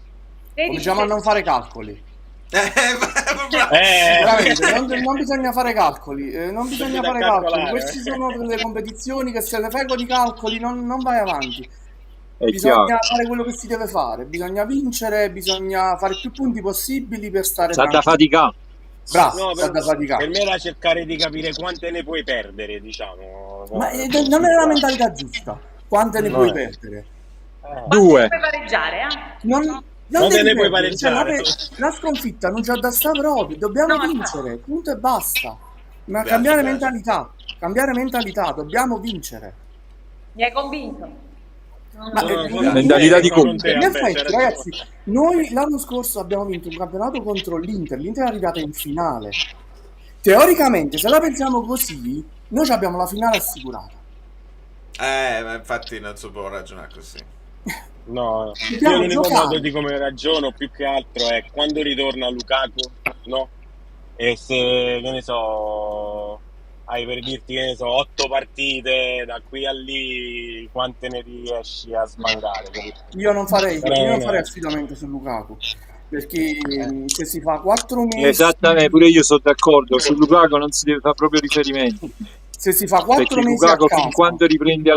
Cominciamo a non fare calcoli. Veramente, non bisogna fare calcoli, queste sono delle competizioni che se le fai con i calcoli non vai avanti. Bisogna fare quello che si deve fare, bisogna vincere, bisogna fare più punti possibili per stare da fatica. Bravo, da faticare. Per me era cercare di capire quante ne puoi perdere, diciamo. Ma non è la mentalità giusta. Quante ne puoi perdere? 2. Puoi pareggiare, Non ne puoi pareggiare. La sconfitta non c'è da sta proprio, dobbiamo vincere, punto e basta. Ma cambiare mentalità, dobbiamo vincere. Mi hai convinto. Mentalità di compito. In effetti, ragazzi, noi l'anno scorso abbiamo vinto un campionato contro l'Inter è arrivata in finale. Teoricamente, se la pensiamo così, noi abbiamo la finale assicurata. Ma infatti non si può ragionare così. No, io l'unico modo di come ragiono più che altro è quando ritorna Lukaku, no? E se, che ne so, hai per dirti, che ne so, 8 partite da qui a lì, quante ne riesci a smangare? Io non farei affidamento su Lukaku, perché se si fa 4 mesi... Esattamente, pure io sono d'accordo, su Lukaku non si deve fare proprio riferimento. Se si fa 4 perché mesi Lukaku a casa... fin quando riprende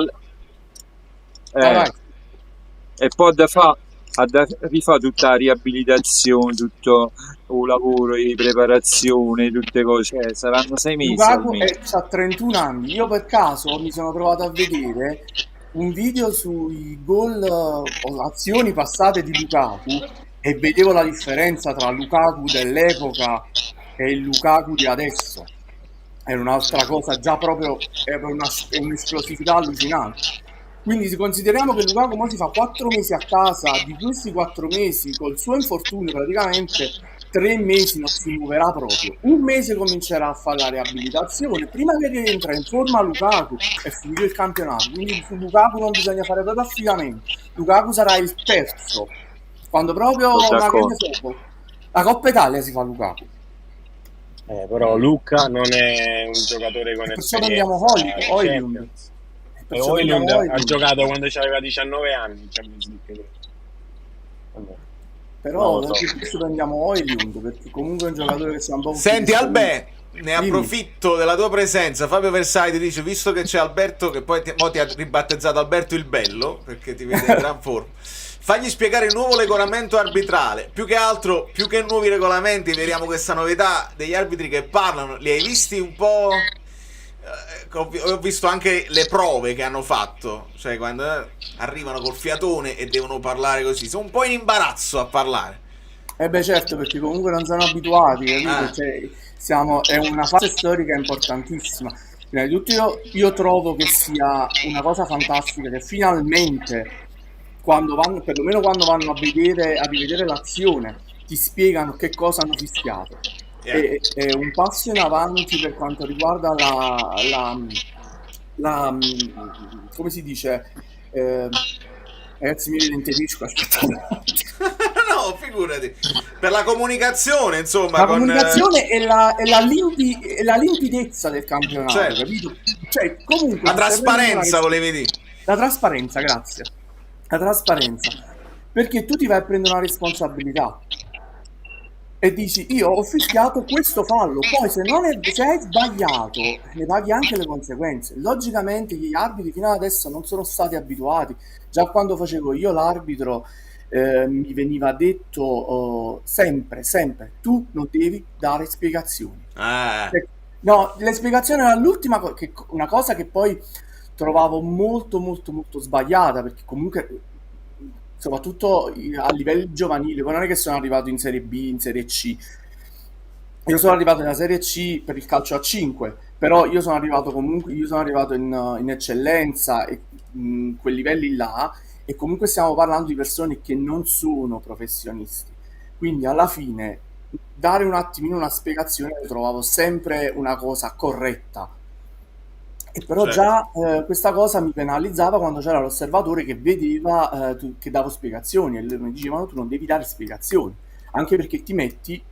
vai. E poi rifà tutta la riabilitazione, tutto il lavoro di preparazione, tutte cose, saranno 6 mesi. Lukaku ha 31 anni. Io per caso mi sono trovato a vedere un video sui gol o azioni passate di Lukaku e vedevo la differenza tra Lukaku dell'epoca e il Lukaku di adesso. È un'altra cosa, già proprio è un'esplosività allucinante. Quindi se consideriamo che Lukaku mo si fa 4 mesi a casa, di questi 4 mesi col suo infortunio praticamente 3 mesi non si muoverà proprio. Un mese comincerà a fare la riabilitazione, prima che rientra in forma Lukaku è finito il campionato, quindi su Lukaku non bisogna fare proprio affidamento. Lukaku sarà il terzo, quando proprio la Coppa Italia si fa Lukaku. Però Lucca non è un giocatore con Perciò prendiamo esperienza di Højlund. Champions. E Perciò prendiamo Højlund ha Højlund. giocato quando aveva 19 anni in Champions League. Vabbè. Però Non lo so. adesso prendiamo Højlund, perché comunque è un giocatore che sia un po' Senti utilizzato. Albè, ne Dimmi. approfitto della tua presenza. Fabio Versailles dice, visto che c'è Alberto, che poi mo ti ha ribattezzato Alberto il Bello, perché ti vede in gran forma, fagli spiegare il nuovo regolamento arbitrale. Più che altro, più che nuovi regolamenti, vediamo questa novità degli arbitri che parlano. Li hai visti un po'? Ho visto anche le prove che hanno fatto, cioè quando arrivano col fiatone e devono parlare così, sono un po' in imbarazzo a parlare. Beh certo, perché comunque non sono abituati, capito? Ah. Cioè, è una fase storica importantissima. Prima di tutto io trovo che sia una cosa fantastica che finalmente, quando vanno, perlomeno quando vanno a rivedere l'azione, ti spiegano che cosa hanno fischiato. È un passo in avanti per quanto riguarda come si dice? Ragazzi, mi viene in tedesco, aspettate. No, figurati. Per la comunicazione, insomma. La comunicazione e la limpidezza del campionato, Certo. capito? Cioè, comunque, La trasparenza, volevi dire. La trasparenza, grazie. La trasparenza. Perché tu ti vai a prendere una responsabilità e dici, io ho fischiato questo fallo, poi se hai sbagliato, ne paghi anche le conseguenze. Logicamente gli arbitri fino ad adesso non sono stati abituati. Già quando facevo io l'arbitro, mi veniva detto sempre, tu non devi dare spiegazioni. No, le spiegazioni era l'ultima cosa, una cosa che poi trovavo molto sbagliata, perché comunque soprattutto a livelli giovanili, poi non è che sono arrivato in Serie B, in Serie C. Io sono arrivato nella Serie C per il calcio a 5, però io sono arrivato in eccellenza e quei livelli là, e comunque stiamo parlando di persone che non sono professionisti. Quindi alla fine dare un attimino una spiegazione lo trovavo sempre una cosa corretta. E però già questa cosa mi penalizzava quando c'era l'osservatore che vedeva che davo spiegazioni, e mi dicevano tu non devi dare spiegazioni, anche perché ti metti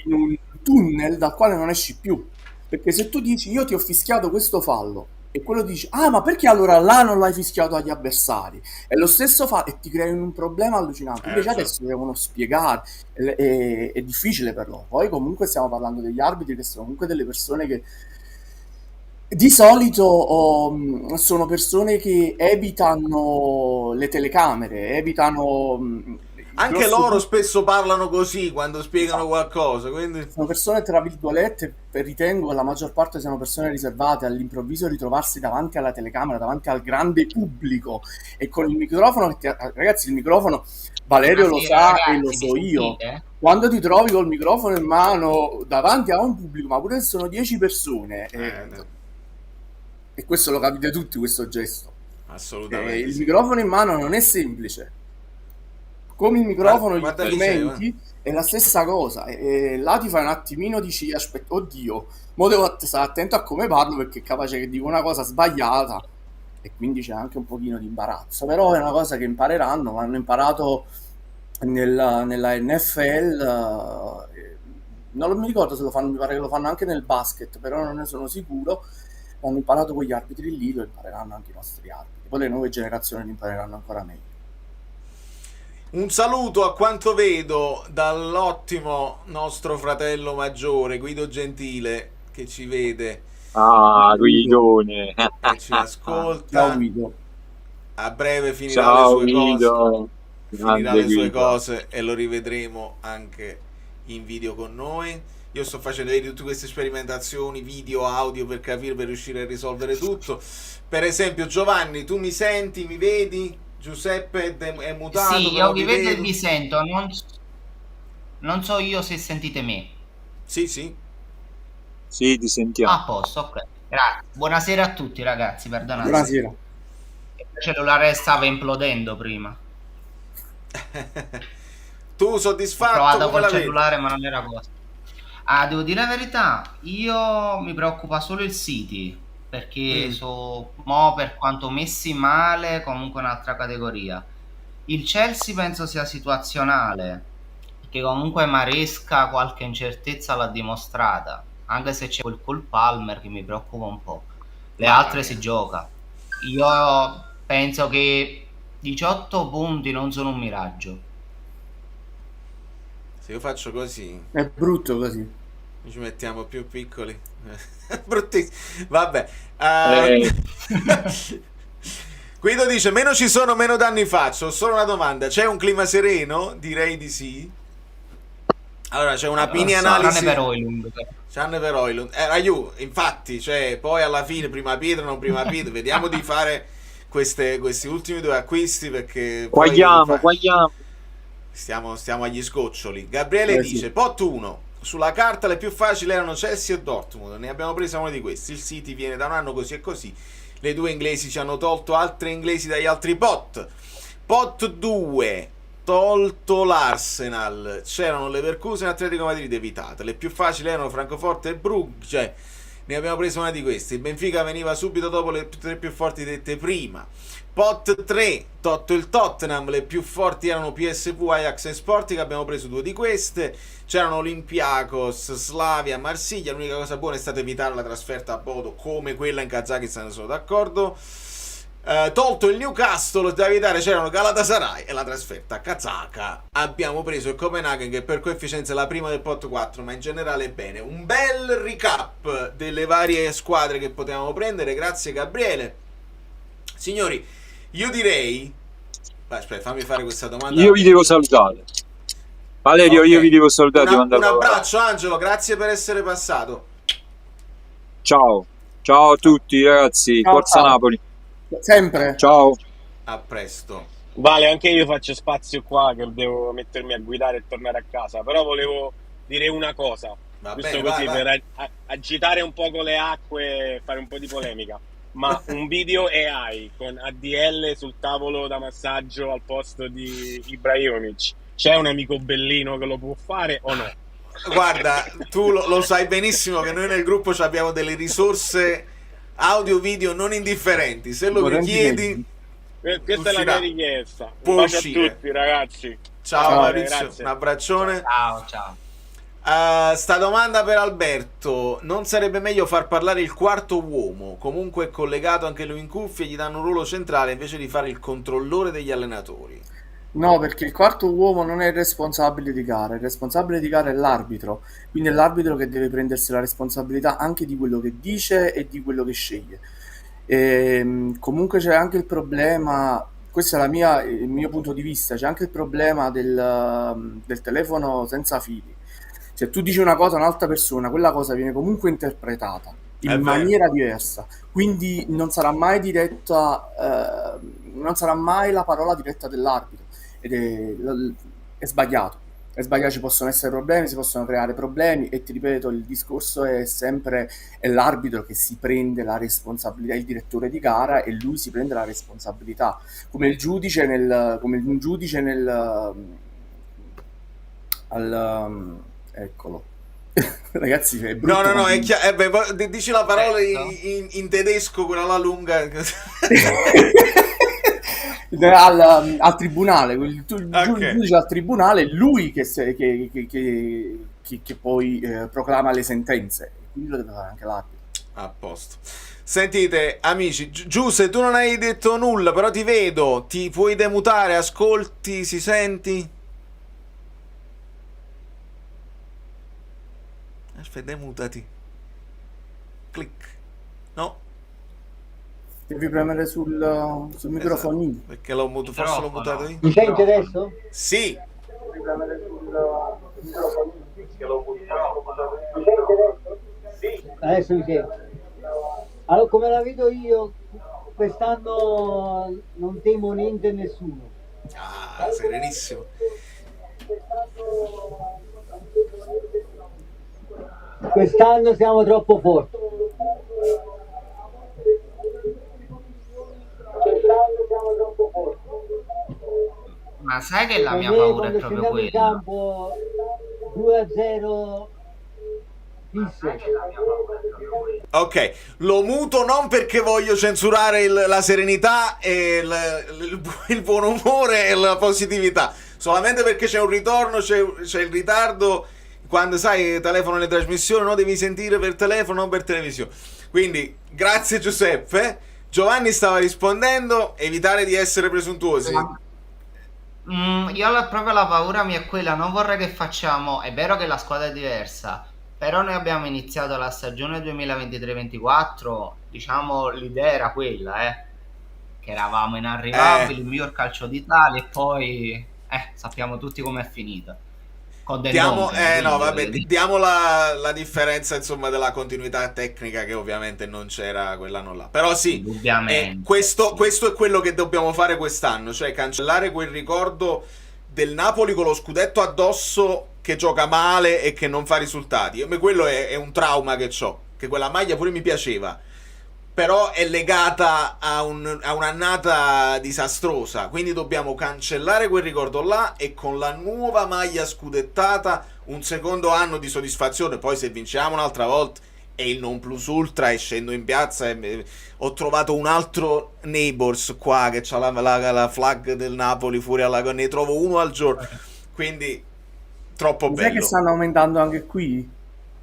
in un tunnel dal quale non esci più, perché se tu dici io ti ho fischiato questo fallo e quello dice ma perché allora là non l'hai fischiato agli avversari, è lo stesso fallo, e ti crei un problema allucinante. Invece adesso devono spiegare, è difficile per loro. Poi comunque stiamo parlando degli arbitri che sono comunque delle persone che di solito sono persone che evitano le telecamere, evitano anche loro spesso parlano così quando spiegano qualcosa, quindi sono persone tra virgolette, ritengo che la maggior parte siano persone riservate. All'improvviso ritrovarsi davanti alla telecamera, davanti al grande pubblico e con il microfono, ragazzi, il microfono Valerio lo sa, ragazzi, e lo so io. Quando ti trovi col microfono in mano davanti a un pubblico, ma pure se sono 10 persone, e questo lo capite tutti, questo gesto. Assolutamente. Il microfono in mano non è semplice. Come il microfono, gli strumenti è la stessa cosa. E là ti fai un attimino, dici aspetta, oddio, mo devo stare attento a come parlo, perché è capace che dico una cosa sbagliata, e quindi c'è anche un pochino di imbarazzo. Però è una cosa che impareranno, hanno imparato nella NFL, non mi ricordo se lo fanno, mi pare che lo fanno anche nel basket, però non ne sono sicuro. Hanno imparato quegli arbitri lì, lo impareranno anche i nostri arbitri. Poi le nuove generazioni lo impareranno ancora meglio. Un saluto, a quanto vedo, dall'ottimo nostro fratello maggiore Guido Gentile, che ci vede. Guidone, che ci ascolta. Ciao Guido. A breve finirà le sue cose e lo rivedremo anche in video con noi. Io sto facendo tutte queste sperimentazioni video, audio, per capire, per riuscire a risolvere tutto. Per esempio, Giovanni, tu mi senti, mi vedi? Giuseppe è mutato. Sì, io vi vedo e vi sento. Non so io se sentite me. Sì, ti sentiamo. A posto, ok. Grazie. Buonasera a tutti, ragazzi. Perdonate. Buonasera. Il cellulare stava implodendo prima. Tu soddisfatto? Ho provato col cellulare, ma non era cosa. Devo dire la verità, io mi preoccupa solo il City, perché mo per quanto messi male, comunque un'altra categoria. Il Chelsea penso sia situazionale, perché comunque Maresca qualche incertezza l'ha dimostrata, anche se c'è quel col Palmer che mi preoccupa un po'. Le altre si gioca. Io penso che 18 punti non sono un miraggio. Se io faccio così, È brutto così. ci mettiamo più piccoli. Bruttissimo. Vabbè. Guido dice: meno ci sono, meno danni faccio. Ho solo una domanda: c'è un clima sereno? Direi di sì. Allora c'è una mini analisi. C'hanne per Oilund. Infatti, cioè, poi alla fine, prima Pietro, non prima Pietro. Vediamo di fare questi ultimi 2 acquisti, perché Guagliamo. Stiamo agli scoccioli. Gabriele dice: Pot 1. Sulla carta le più facili erano Chelsea e Dortmund. Ne abbiamo presa uno di questi. Il City viene da un anno così e così. Le 2 inglesi ci hanno tolto altre inglesi dagli altri pot. Pot 2. Tolto l'Arsenal. C'erano Leverkusen e Atletico Madrid evitate. Le più facili erano Francoforte e Brugge. Cioè, ne abbiamo preso una di queste. Il Benfica veniva subito dopo le 3 più forti dette prima. Pot 3, tolto il Tottenham, le più forti erano PSV, Ajax e Sporting, abbiamo preso 2 di queste. C'erano Olympiacos, Slavia, Marsiglia. L'unica cosa buona è stata evitare la trasferta a Bodo, come quella in Kazakistan, sono d'accordo. Tolto il Newcastle, da evitare c'erano Galatasaray e la trasferta kazaka. Abbiamo preso il Copenaghen, che per coefficienza è la prima del pot 4, ma in generale è bene. Un bel recap delle varie squadre che potevamo prendere. Grazie Gabriele. Signori, io direi... Aspetta, fammi fare questa domanda. Io vi devo salutare. Valerio, okay. Io vi devo salutare. Un abbraccio Angelo, grazie per essere passato. Ciao a tutti ragazzi, ciao, forza ciao. Napoli. Sempre. Ciao. A presto. Vale, anche io faccio spazio qua che devo mettermi a guidare e tornare a casa, però volevo dire una cosa, giusto così per agitare un poco le acque e fare un po' di polemica. Ma un video AI con ADL sul tavolo da massaggio al posto di Ibrahimovic, c'è un amico bellino che lo può fare o no? Guarda, tu lo sai benissimo che noi nel gruppo abbiamo delle risorse audio video non indifferenti. Se lo richiedi, questa è la mia richiesta. Può un bacio uscire. a tutti ragazzi. Ciao Maurizio, grazie. Un abbraccione. Ciao. Sta domanda per Alberto: non sarebbe meglio far parlare il quarto uomo, comunque collegato anche lui in cuffie, gli danno un ruolo centrale invece di fare il controllore degli allenatori? No, perché il quarto uomo non è il responsabile di gara, il responsabile di gara è l'arbitro, quindi è l'arbitro che deve prendersi la responsabilità anche di quello che dice e di quello che sceglie. Comunque c'è anche il problema, questo è il mio punto di vista, c'è anche il problema del telefono senza fili. Se tu dici una cosa a un'altra persona, quella cosa viene comunque interpretata in maniera diversa, quindi non sarà mai diretta, non sarà mai la parola diretta dell'arbitro, ed è sbagliato. È sbagliato, ci possono essere problemi, si possono creare problemi, e ti ripeto, il discorso è sempre è l'arbitro che si prende la responsabilità, il direttore di gara, e lui si prende la responsabilità, come il giudice eccolo. Ragazzi, è brutto. No, è chiaro. Dici la parola in tedesco, quella là lunga. Al tribunale, il giudice al tribunale, lui che poi proclama le sentenze, quindi lo deve fare anche l'arbitro. A posto. Sentite amici, Giuseppe, tu non hai detto nulla, però ti vedo, ti puoi demutare, ascolti, si senti? Aspetta, demutati. Clic. No. Devi premere sul microfonino. Perché forse l'ho mutato io. Mi senti adesso? Sì. Devi premere sul Sì. Adesso mi senti. Allora, come la vedo io, quest'anno non temo niente e nessuno. Ah, serenissimo. Quest'anno siamo troppo forti. Ma sai che la mia paura è proprio quella. In campo 2-0 Disse. Ok, lo muto non perché voglio censurare la serenità e il buon umore e la positività, solamente perché c'è un ritorno, c'è il ritardo. Quando sai, telefono le trasmissioni, no? Devi sentire per telefono, non per televisione. Quindi, grazie Giuseppe. Giovanni stava rispondendo, evitare di essere presuntuosi. Io proprio la paura mia è quella, non vorrei che facciamo, è vero che la squadra è diversa, però noi abbiamo iniziato la stagione 2023-24, diciamo l'idea era quella, che eravamo inarrivabili, il miglior calcio d'Italia e poi sappiamo tutti com'è finita. Diamo la differenza, insomma, della continuità tecnica, che ovviamente non c'era quell'anno là. Però sì, questo è quello che dobbiamo fare quest'anno, cioè cancellare quel ricordo del Napoli con lo scudetto addosso che gioca male e che non fa risultati. Quello è un trauma che ho, che quella maglia pure mi piaceva, però è legata a un'annata disastrosa, quindi dobbiamo cancellare quel ricordo là e con la nuova maglia scudettata un secondo anno di soddisfazione. Poi se vinciamo un'altra volta è il non plus ultra e scendo in piazza e ho trovato un altro Neighbors qua che c'ha la flag del Napoli fuori alla, ne trovo uno al giorno, quindi troppo bello. Sai che stanno aumentando anche qui?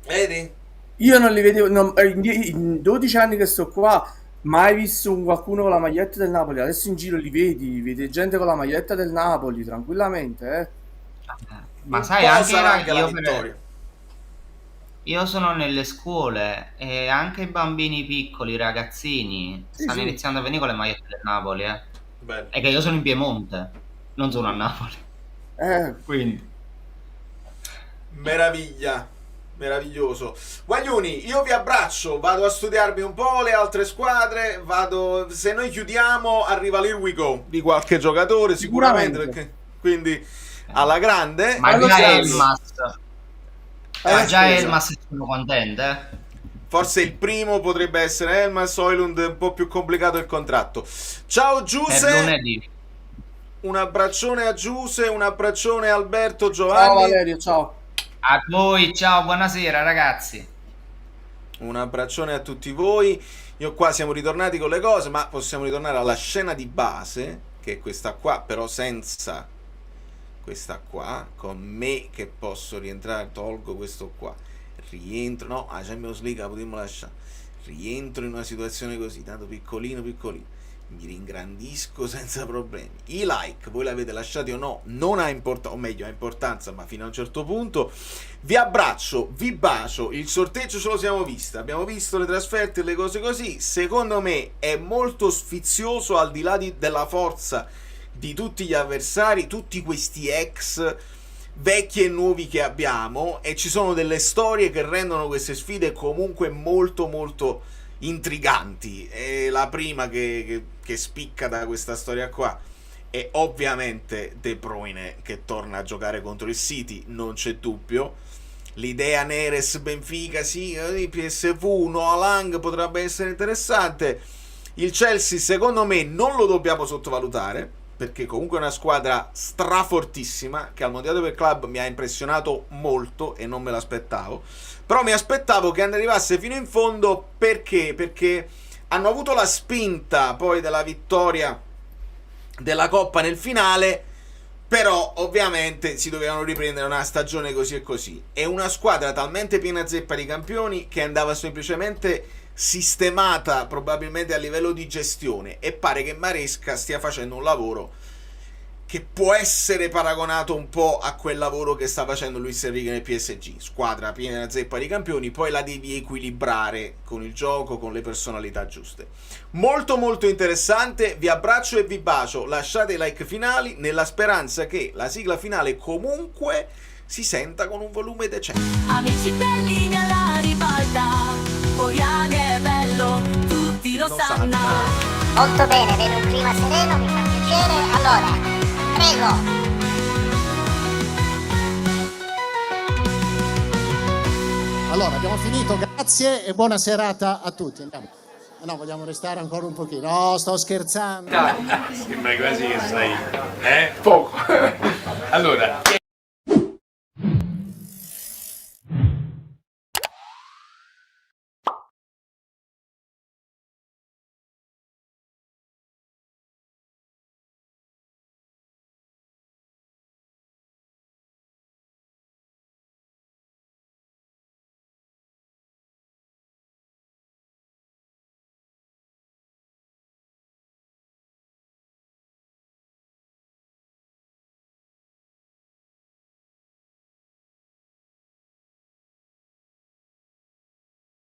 Vedi? Io non li vedevo, in 12 anni che sto qua, mai visto qualcuno con la maglietta del Napoli. Adesso in giro li vedi gente con la maglietta del Napoli, tranquillamente, Ma sai, anche io sono nelle scuole e anche i bambini piccoli, i ragazzini, stanno iniziando a venire con le magliette del Napoli, Bello. E che io sono in Piemonte, non sono a Napoli. Quindi. Meraviglia. Meraviglioso. Guaglioni, io vi abbraccio, vado a studiarmi un po' le altre squadre, se noi chiudiamo arriva l'Here We Go di qualche giocatore sicuramente, perché, quindi alla grande. Ma già Elmas sono contento, Forse il primo potrebbe essere Elmas, Højlund è un po' più complicato il contratto. Ciao Giuse, un abbraccione a Giuse, un abbraccione a Alberto, Giovanni. Ciao Valerio, ciao. A voi, ciao, buonasera ragazzi. Un abbraccione a tutti voi. Io qua siamo ritornati con le cose, ma possiamo ritornare alla scena di base, che è questa qua, però senza questa qua, con me che posso rientrare, tolgo questo qua, rientro, no, a Champions League la potremmo lasciare, rientro in una situazione così, tanto piccolino, mi ringrandisco senza problemi. I like, voi l'avete lasciati o no, non ha importanza, o meglio ha importanza, ma fino a un certo punto. Vi abbraccio, vi bacio, il sorteggio ce lo siamo visto, abbiamo visto le trasferte e le cose così. Secondo me è molto sfizioso, al di là della forza di tutti gli avversari, tutti questi ex vecchi e nuovi che abbiamo, e ci sono delle storie che rendono queste sfide comunque molto molto intriganti. E la prima che spicca da questa storia qua è ovviamente De Bruyne che torna a giocare contro il City, non c'è dubbio. L'idea Neres Benfica, sì, PSV, Noah Lang potrebbe essere interessante. Il Chelsea secondo me non lo dobbiamo sottovalutare, perché comunque è una squadra strafortissima che al Mondiale per Club mi ha impressionato molto e non me l'aspettavo, però mi aspettavo che arrivasse fino in fondo. Perché hanno avuto la spinta poi della vittoria della Coppa nel finale, però ovviamente si dovevano riprendere una stagione così e così. È una squadra talmente piena zeppa di campioni che andava semplicemente sistemata, probabilmente a livello di gestione, e pare che Maresca stia facendo un lavoro che può essere paragonato un po' a quel lavoro che sta facendo Luis Enrique nel PSG. Squadra piena zeppa di campioni, poi la devi equilibrare con il gioco, con le personalità giuste. Molto molto interessante, vi abbraccio e vi bacio, lasciate i like finali nella speranza che la sigla finale comunque si senta con un volume decente. Amici belli nella ribalta, Oriani è bello, tutti lo sanno. Molto bene, vedo un clima sereno, mi fa piacere. Allora, prego. Allora, abbiamo finito, grazie e buona serata a tutti. Andiamo. No, vogliamo restare ancora un pochino. No, sto scherzando. Sembra quasi che sei, poco. Allora,